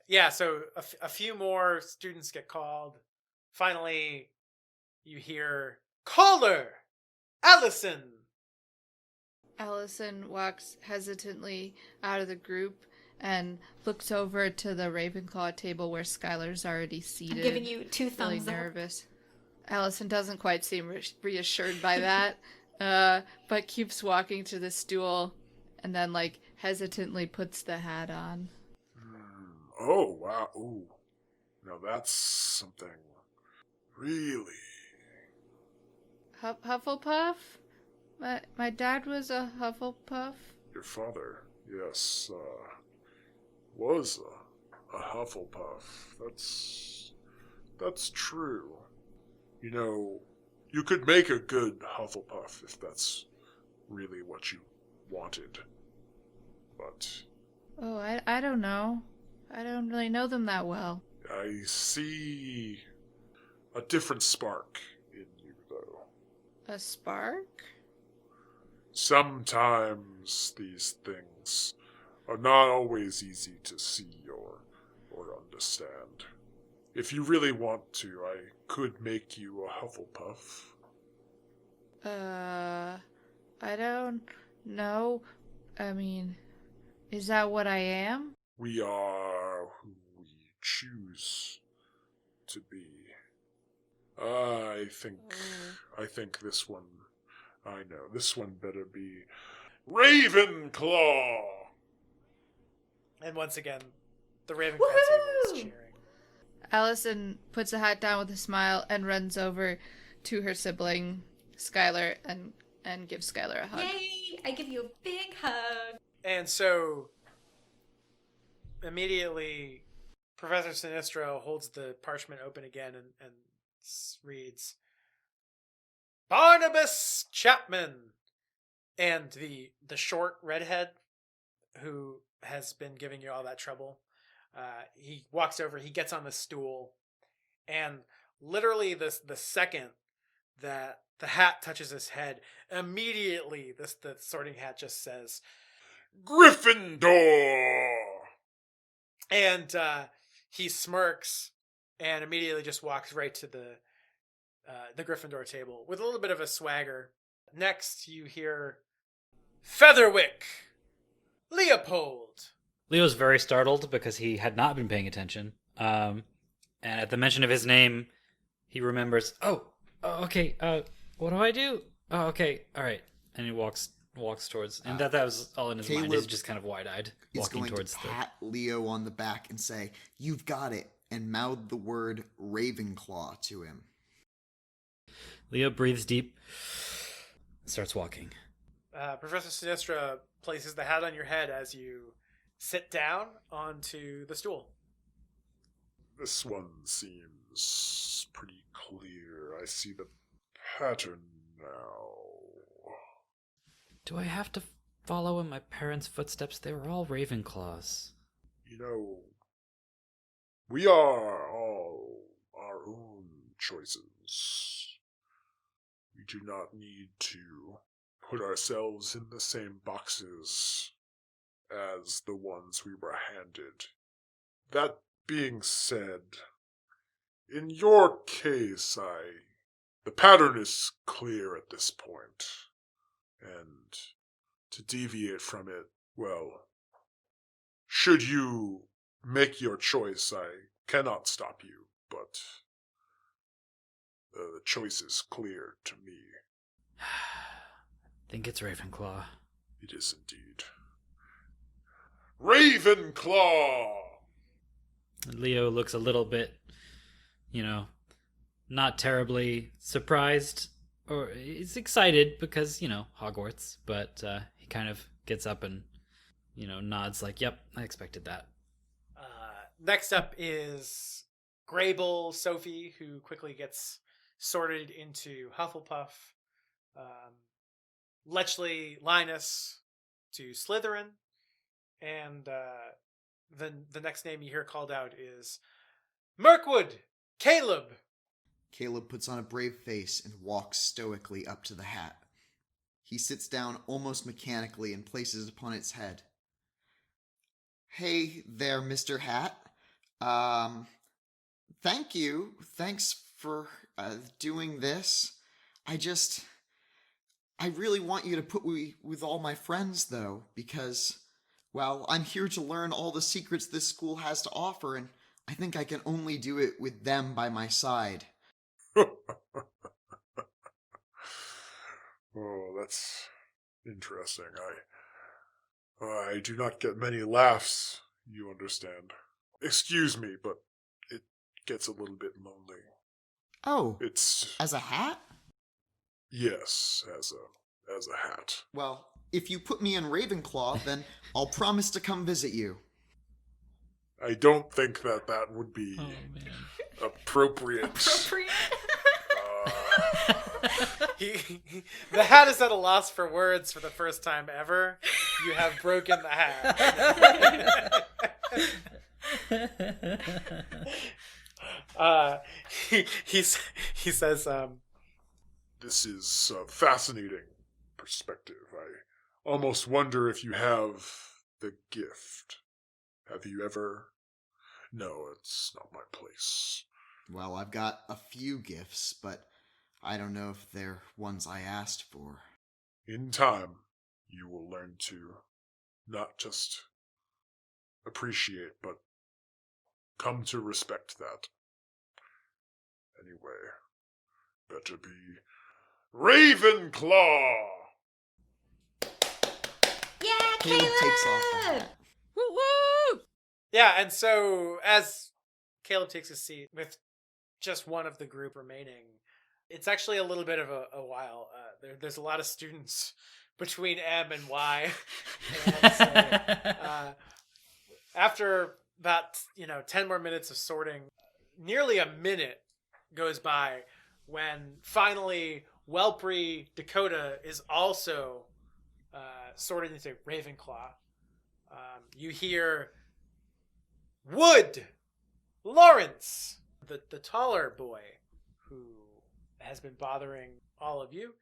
Yeah, so a few more students get called. Finally, you hear, Caller! Allison! Allison walks hesitantly out of the group and looks over to the Ravenclaw table where Skylar's already seated. I'm giving you two really thumbs up. nervous. Allison doesn't quite seem reassured by that, but keeps walking to the stool and then, like, hesitantly puts the hat on. Oh, wow. Ooh. Now that's something really... Hufflepuff? My dad was a Hufflepuff. Your father, yes, was a Hufflepuff. That's true. You know, you could make a good Hufflepuff if that's really what you wanted. But... Oh, I don't know. I don't really know them that well. I see a different spark in you, though. A spark? Sometimes these things are not always easy to see or understand. If you really want to, I could make you a Hufflepuff. I don't know. I mean, is that what I am? We are who we choose to be. I think this one, I know, this one better be Ravenclaw! And once again, the Ravenclaw table is cheering. Allison puts a hat down with a smile and runs over to her sibling, Skylar, and gives Skylar a hug. Yay! I give you a big hug. And so, immediately, Professor Sinistro holds the parchment open again and reads, Barnabas Chapman! And the short redhead who has been giving you all that trouble, he walks over, he gets on the stool, and literally the second that the hat touches his head, immediately the sorting hat just says, Gryffindor! And he smirks and immediately just walks right to the Gryffindor table with a little bit of a swagger. Next, you hear Featherwick, Leopold. Leo's very startled because he had not been paying attention. And at the mention of his name, he remembers, oh, okay, what do I do? Oh, okay, all right. And he walks walks towards, and that was all in his mind. He's just kind of wide-eyed, He's walking going towards to pat Leo on the back and say, "You've got it," and mouth the word Ravenclaw to him. Leo breathes deep, starts walking. Professor Sinistra places the hat on your head as you sit down onto the stool. This one seems pretty clear. I see the pattern now. Do I have to follow in my parents' footsteps? They were all Ravenclaws. You know, we are all our own choices. We do not need to put ourselves in the same boxes as the ones we were handed. That being said, in your case, the pattern is clear at this point, and to deviate from it, well, should you make your choice, I cannot stop you, but the choice is clear to me. I think it's Ravenclaw. It is indeed. Ravenclaw! Leo looks a little bit, not terribly surprised, or he's excited because, Hogwarts, but he kind of gets up and, nods like, yep, I expected that. Next up is Grable Sophie, who quickly gets sorted into Hufflepuff. Lechley Linus to Slytherin. And the next name you hear called out is Mirkwood Caleb. Caleb puts on a brave face and walks stoically up to the hat. He sits down almost mechanically and places it upon its head. "Hey there, Mr. Hat. Thank you. Thanks for doing this. I really want you to put me with all my friends, though, because, well, I'm here to learn all the secrets this school has to offer, and I think I can only do it with them by my side." Oh, that's interesting. I do not get many laughs, you understand. Excuse me, but it gets a little bit lonely. Oh, It's as a hat? yes, as a hat. Well, if you put me in Ravenclaw, then I'll promise to come visit you. I don't think that would be appropriate. The hat is at a loss for words for the first time ever. You have broken the hat. He says, This is a fascinating perspective. I almost wonder if you have the gift. Have you ever? No, it's not my place. Well, I've got a few gifts, but I don't know if they're ones I asked for. In time, you will learn to not just appreciate, but come to respect that. Anyway, better be Ravenclaw! Yeah, Caleb takes off the Caleb! hat. Woo woo! yeah, and so as Caleb takes his seat with just one of the group remaining, it's actually a little bit of a while. There's a lot of students between M and Y. And so, after about 10 more minutes of sorting, nearly a minute goes by when finally Welpre Dakota is also sorted into Ravenclaw. You hear Wood Lawrence, the taller boy who has been bothering all of you,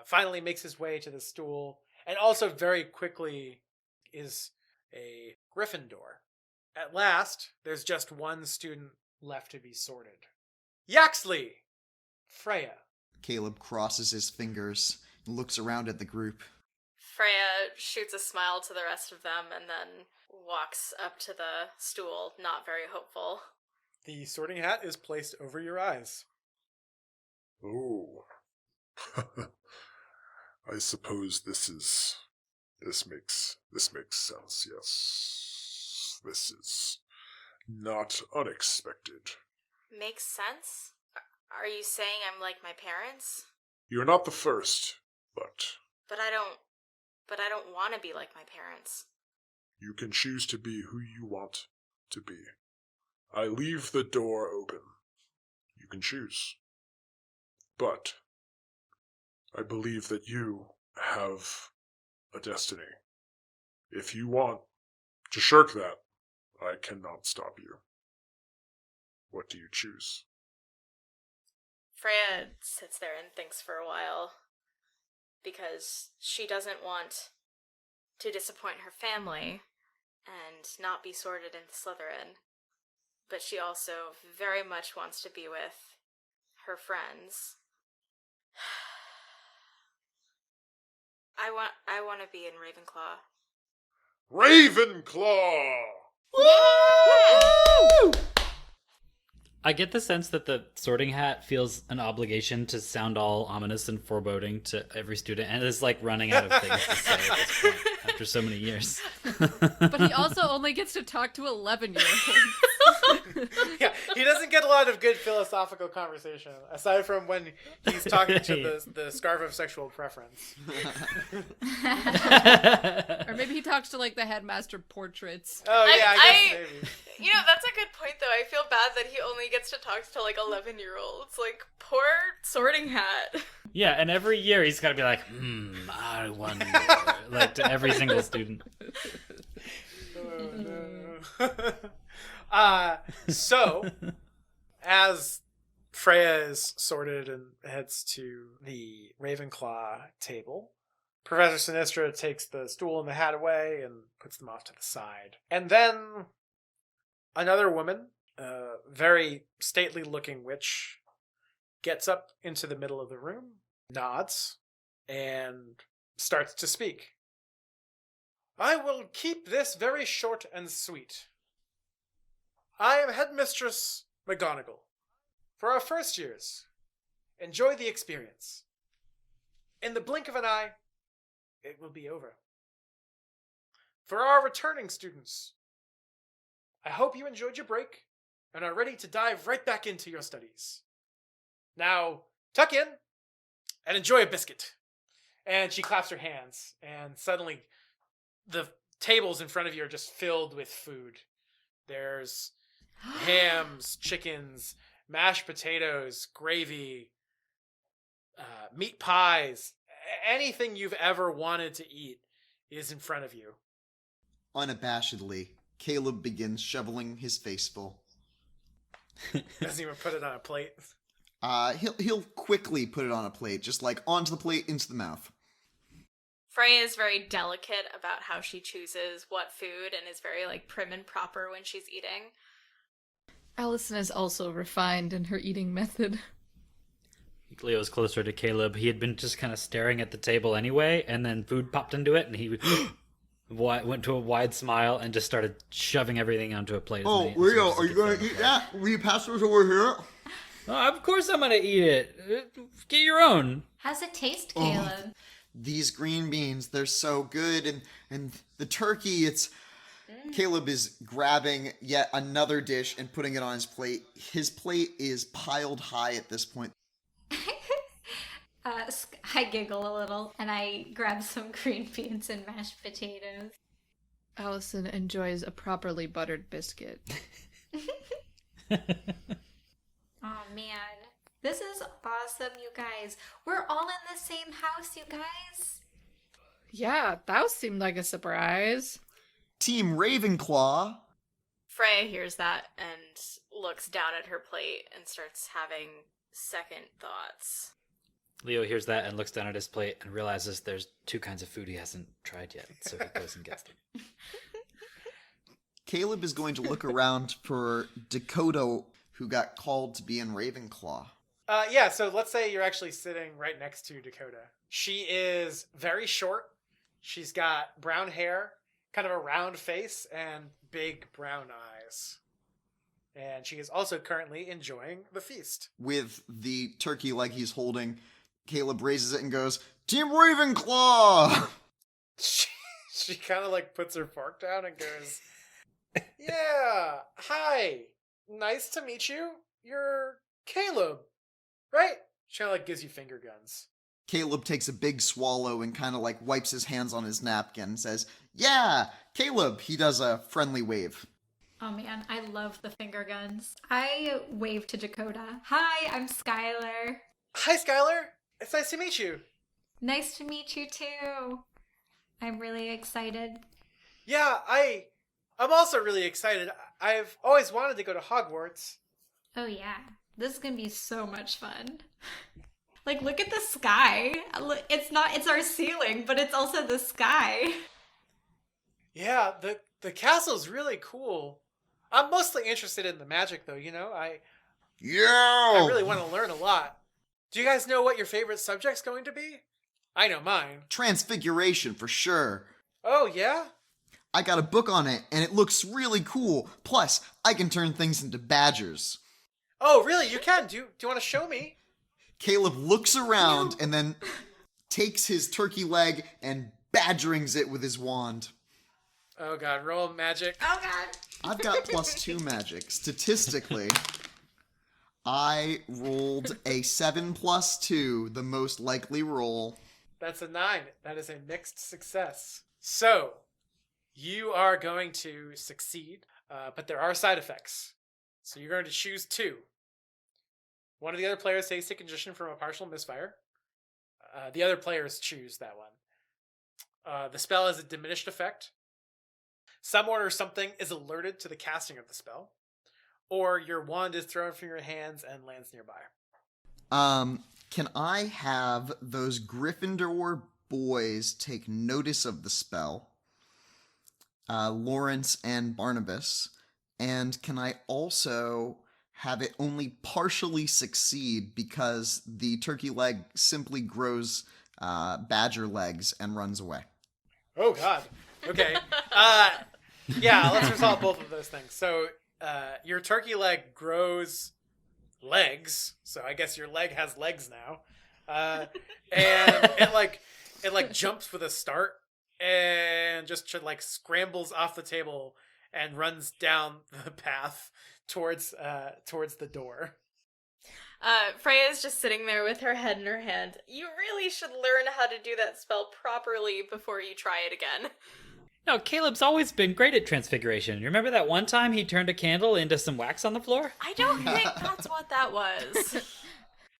finally makes his way to the stool, and also very quickly is a Gryffindor. At last, there's just one student left to be sorted. Yaxley! Freya. Caleb crosses his fingers and looks around at the group. Freya shoots a smile to the rest of them and then walks up to the stool, not very hopeful. The sorting hat is placed over your eyes. Oh. I suppose this makes sense, yes. This is not unexpected. Makes sense? Are you saying I'm like my parents? You're not the first, but But I don't want to be like my parents. you can choose to be who you want to be. I leave the door open. You can choose. But I believe that you have a destiny. If you want to shirk that, I cannot stop you. What do you choose? Freya sits there and thinks for a while because she doesn't want to disappoint her family and not be sorted into Slytherin. But she also very much wants to be with her friends. I want to be in Ravenclaw. Ravenclaw! I get the sense that the Sorting Hat feels an obligation to sound all ominous and foreboding to every student, and is like running out of things to say at this point after so many years. But he also only gets to talk to 11-year-olds. Yeah, he doesn't get a lot of good philosophical conversation, aside from when he's talking to the scarf of sexual preference. Or maybe he talks to like the headmaster portraits. Oh yeah, I guess maybe. You know, that's a good point, though. I feel bad that he only gets to talk to, like, 11-year-olds. Like, poor Sorting Hat. Yeah, and every year he's got to be like, I wonder. Like, to every single student. Oh, no. So, as Freya is sorted and heads to the Ravenclaw table, Professor Sinistra takes the stool and the hat away and puts them off to the side. And then another woman, a very stately-looking witch, gets up into the middle of the room, nods, and starts to speak. I will keep this very short and sweet. I am Headmistress McGonagall. For our first years, enjoy the experience. In the blink of an eye, it will be over. For our returning students, I hope you enjoyed your break and are ready to dive right back into your studies. Now, tuck in and enjoy a biscuit. And she claps her hands, and suddenly the tables in front of you are just filled with food. There's hams, chickens, mashed potatoes, gravy, meat pies. Anything you've ever wanted to eat is in front of you. Unabashedly, Caleb begins shoveling his face full. Doesn't even put it on a plate. He'll quickly put it on a plate, just like onto the plate, into the mouth. Freya is very delicate about how she chooses what food and is very, like, prim and proper when she's eating. Allison is also refined in her eating method. Leo's closer to Caleb. He had been just kind of staring at the table anyway, and then food popped into it, and he went to a wide smile and just started shoving everything onto a plate. Oh, Leo, are you going to eat that? Will you pass those over here? Oh, of course I'm going to eat it. Get your own. How's it taste, Caleb? These green beans, they're so good. And the turkey, it's... Caleb is grabbing yet another dish and putting it on his plate. His plate is piled high at this point. I giggle a little, and I grab some green beans and mashed potatoes. Allison enjoys a properly buttered biscuit. Oh man, this is awesome, you guys. We're all in the same house, you guys. Yeah, that seemed like a surprise. Team Ravenclaw. Freya hears that and looks down at her plate and starts having second thoughts. Leo hears that and looks down at his plate and realizes there's two kinds of food he hasn't tried yet, so he goes and gets them. Caleb is going to look around for Dakota, who got called to be in Ravenclaw. Yeah, so let's say you're actually sitting right next to Dakota. She is very short. She's got brown hair, kind of a round face, and big brown eyes. And she is also currently enjoying the feast. With the turkey leg he's holding Caleb raises it and goes, Team Ravenclaw! She kind of like puts her fork down and goes, yeah, hi, nice to meet you. You're Caleb, right? She kind of like gives you finger guns. Caleb takes a big swallow and kind of like wipes his hands on his napkin and says, yeah, Caleb. He does a friendly wave. Oh man, I love the finger guns. I wave to Dakota. Hi, I'm Skyler. Hi, Skyler. It's nice to meet you. Nice to meet you too. I'm really excited. Yeah, I'm also really excited. I've always wanted to go to Hogwarts. Oh yeah, this is gonna be so much fun. Like, look at the sky. It's our ceiling, but it's also the sky. Yeah, the castle's really cool. I'm mostly interested in the magic, though, I really want to learn a lot. Do you guys know what your favorite subject's going to be? I know mine. Transfiguration, for sure. Oh, yeah? I got a book on it, and it looks really cool. Plus, I can turn things into badgers. Oh, really? You can? Do you want to show me? Caleb looks around and then takes his turkey leg and badgerings it with his wand. Oh, God. Roll magic. Oh, God. I've got +2 magic. Statistically, I rolled a 7 + 2, the most likely roll. That's a 9. That is a mixed success. So, you are going to succeed, but there are side effects. So you're going to choose 2. One of the other players takes a condition from a partial misfire. The other players choose that one. The spell has a diminished effect. Someone or something is alerted to the casting of the spell. Or your wand is thrown from your hands and lands nearby. Can I have those Gryffindor boys take notice of the spell? Lawrence and Barnabas. And can I also have it only partially succeed because the turkey leg simply grows badger legs and runs away? Oh, God. Okay. Yeah, let's resolve both of those things. So, your turkey leg grows legs, so I guess your leg has legs now. And it jumps with a start and just scrambles off the table and runs down the path towards the door. Freya's just sitting there with her head in her hand. You really should learn how to do that spell properly before you try it again. No, Caleb's always been great at transfiguration. You remember that one time he turned a candle into some wax on the floor? I don't think that's what that was.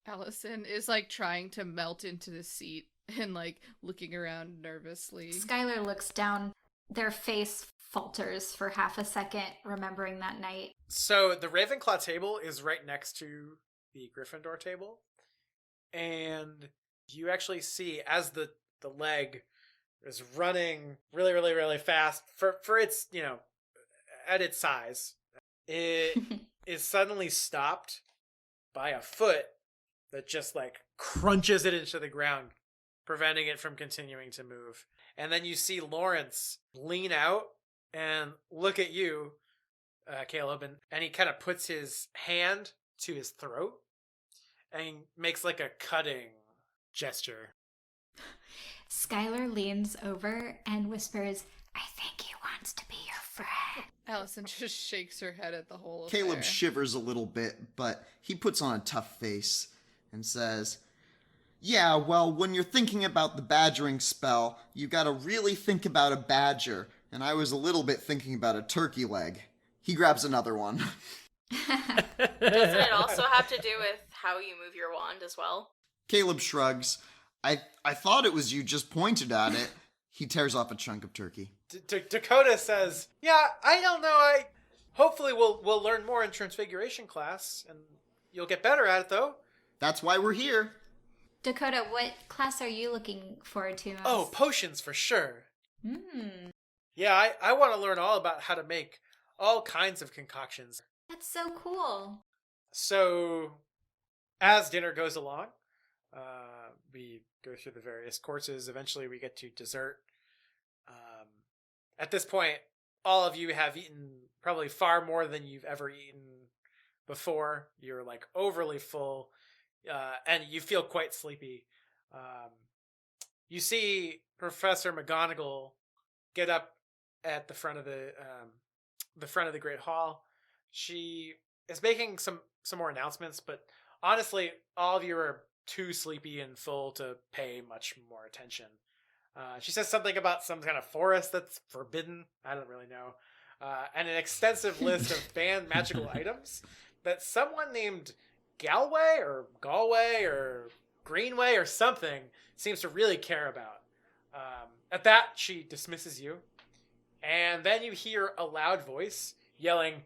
Allison is trying to melt into the seat and looking around nervously. Skylar looks down. Their face falters for half a second, remembering that night. So the Ravenclaw table is right next to the Gryffindor table. And you actually see as the leg is running really, really, really fast for its, at its size. It is suddenly stopped by a foot that just crunches it into the ground, preventing it from continuing to move. And then you see Lawrence lean out and look at you, Caleb, and he kind of puts his hand to his throat and makes a cutting gesture. Skylar leans over and whispers, I think he wants to be your friend. Allison just shakes her head at the whole Caleb affair. shivers a little bit, but he puts on a tough face and says, yeah, well, when you're thinking about the badgering spell, you gotta really think about a badger, and I was a little bit thinking about a turkey leg. He grabs another one. Doesn't it also have to do with how you move your wand as well? Caleb shrugs. I thought it was you just pointed at it. He tears off a chunk of turkey. Dakota says, yeah, I don't know. Hopefully we'll learn more in Transfiguration class, and you'll get better at it, though. That's why we're here. Dakota, what class are you looking forward to most? Oh, potions for sure. Yeah, I want to learn all about how to make all kinds of concoctions. That's so cool. So, as dinner goes along, we go through the various courses. Eventually, we get to dessert. At this point, all of you have eaten probably far more than you've ever eaten before. You're overly full, and you feel quite sleepy. You see Professor McGonagall get up at the front of the Great Hall. She is making some more announcements, but honestly, all of you are too sleepy and full to pay much more attention. She says something about some kind of forest that's forbidden. I don't really know. And an extensive list of banned magical items that someone named Galway or Greenway or something seems to really care about. At that, she dismisses you. And then you hear a loud voice yelling,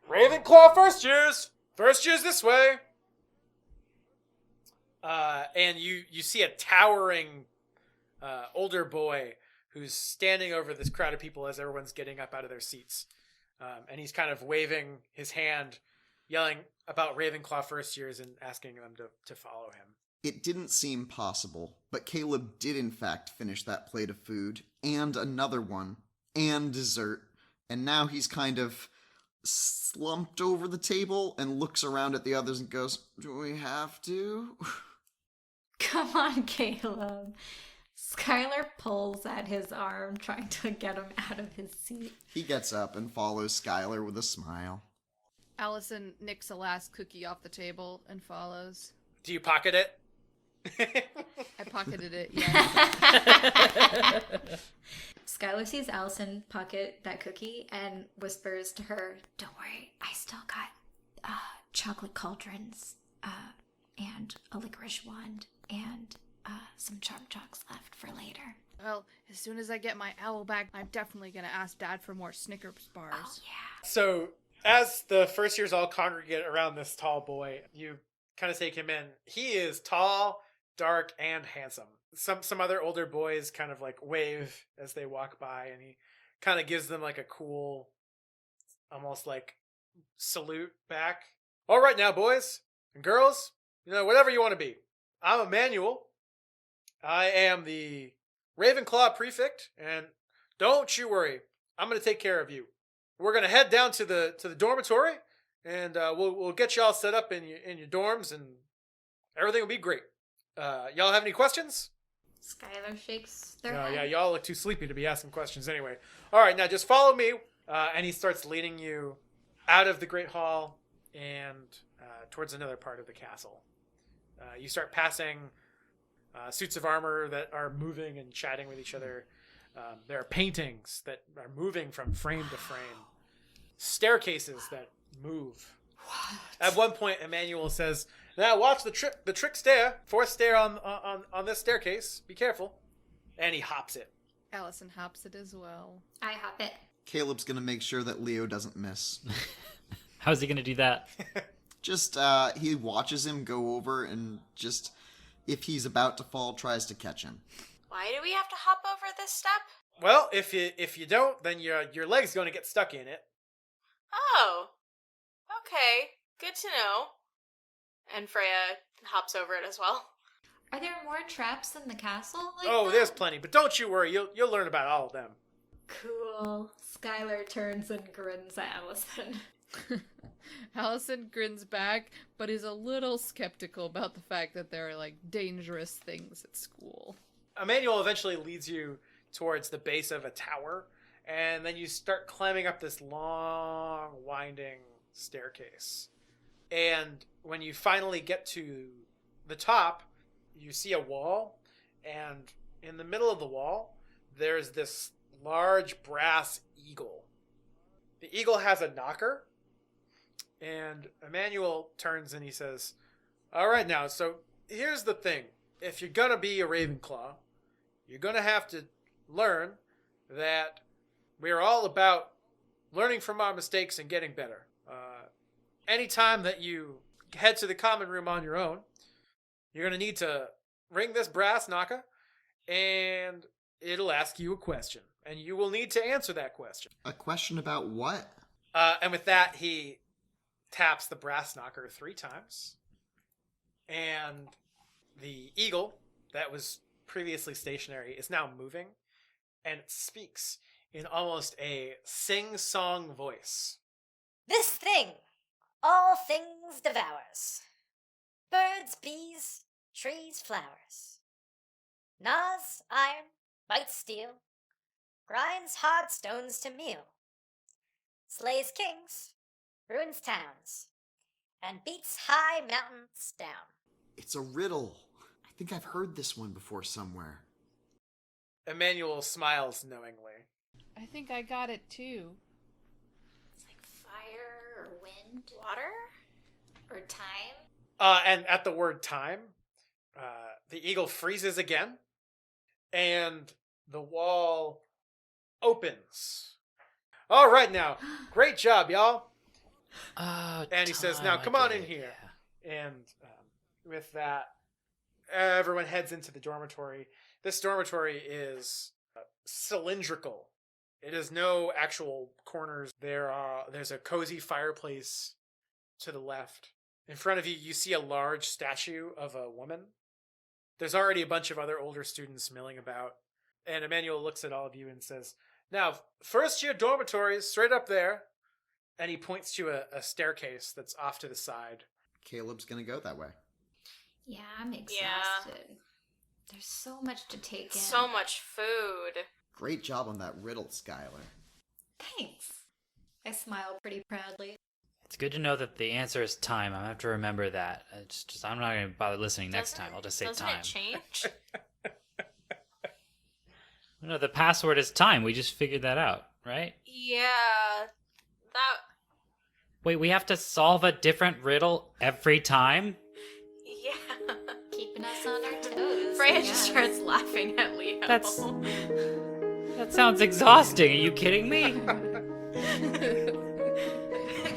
"Ravenclaw first years! First years this way!" And you see a towering older boy who's standing over this crowd of people as everyone's getting up out of their seats. And he's kind of waving his hand, yelling about Ravenclaw first years and asking them to follow him. It didn't seem possible, but Caleb did in fact finish that plate of food, and another one, and dessert, and now he's kind of slumped over the table and looks around at the others and goes, "Do we have to?" Come on, Caleb. Skyler pulls at his arm, trying to get him out of his seat. He gets up and follows Skyler with a smile. Allison nicks a last cookie off the table and follows. Do you pocket it? I pocketed it, yeah. Skylar sees Allison pocket that cookie and whispers to her, "Don't worry, I still got chocolate cauldrons and a licorice wand and some charm chalks left for later." Well, as soon as I get my owl back, I'm definitely going to ask Dad for more Snickers bars. Oh, yeah. So, as the first years all congregate around this tall boy, you kind of take him in. He is tall, dark, and handsome. Some other older boys kind of like wave as they walk by, and he kind of gives them like a cool, almost like salute back. "All right now, boys and girls, whatever you want to be. I'm Emmanuel. I am the Ravenclaw prefect, and don't you worry, I'm going to take care of you. We're going to head down to the dormitory, and we'll get you all set up in your dorms, and everything will be great. Y'all have any questions?" Skylar shakes their head. Yeah, y'all look too sleepy to be asking questions anyway. All right, now just follow me. And he starts leading you out of the Great Hall and towards another part of the castle. You start passing suits of armor that are moving and chatting with each other. There are paintings that are moving from frame to frame. Staircases that move. What? At one point, Emmanuel says, "Now watch the trick stair. Fourth stair on this staircase. Be careful." And he hops it. Allison hops it as well. I hop it. Caleb's gonna make sure that Leo doesn't miss. How's he gonna do that? Just, he watches him go over and just, if he's about to fall, tries to catch him. Why do we have to hop over this step? Well, if you don't, then your leg's going to get stuck in it. Oh. Okay. Good to know. And Freya hops over it as well. Are there more traps in the castle? There's plenty, but don't you worry. You'll learn about all of them. Cool. Skylar turns and grins at Allison. Allison grins back, but is a little skeptical about the fact that there are, dangerous things at school. Emmanuel eventually leads you towards the base of a tower, and then you start climbing up this long, winding staircase. And when you finally get to the top, you see a wall, and in the middle of the wall, there's this large brass eagle. The eagle has a knocker, and Emmanuel turns and he says, "All right now, so here's the thing. If you're going to be a Ravenclaw, you're going to have to learn that we're all about learning from our mistakes and getting better. Anytime that you head to the common room on your own, you're going to need to ring this brass knocker, and it'll ask you a question, and you will need to answer that question." A question about what? And with that, he taps the brass knocker 3 times, and the eagle that was previously stationary is now moving, and it speaks in almost a sing-song voice. "This thing all things devours. Birds, bees, trees, flowers. gnaws iron, bites steel, grinds hard stones to meal, slays kings, ruins towns, and beats high mountains down. It's a riddle. I think I've heard this one before somewhere. Emmanuel smiles knowingly. I think I got it too. It's like fire or wind, Water? or time. And at the word time, the eagle freezes again, and the wall opens. All right, now, great job, y'all. And he says, "Now, come on in here." And with that, everyone heads into the dormitory. This dormitory is cylindrical. It has no actual corners. There's a cozy fireplace to the left. In front of you, you see a large statue of a woman. There's already a bunch of other older students milling about. And Emmanuel looks at all of you and says, "Now, first year dormitories, straight up there." And he points to a staircase that's off to the side. Caleb's gonna go that way. Yeah, I'm exhausted. There's so much to take in. So much food. Great job on that riddle, Skyler. Thanks. I smile pretty proudly. It's good to know that the answer is time. I have to remember that. It's just I'm not going to bother listening next time. I'll just say Doesn't time. it change? No, the password is time. We just figured that out, right? Yeah. That. Wait, we have to solve a different riddle every time? Yeah. Keeping us on our toes. Freya I just guess. starts laughing at Leo. That sounds exhausting. Are you kidding me?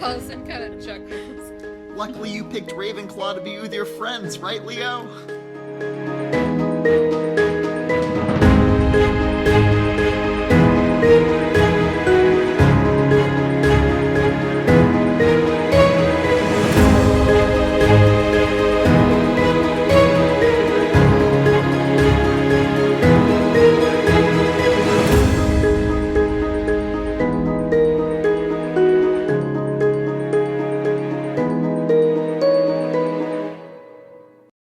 Allison kind of chuckles. Luckily you picked Ravenclaw to be with your friends, right, Leo?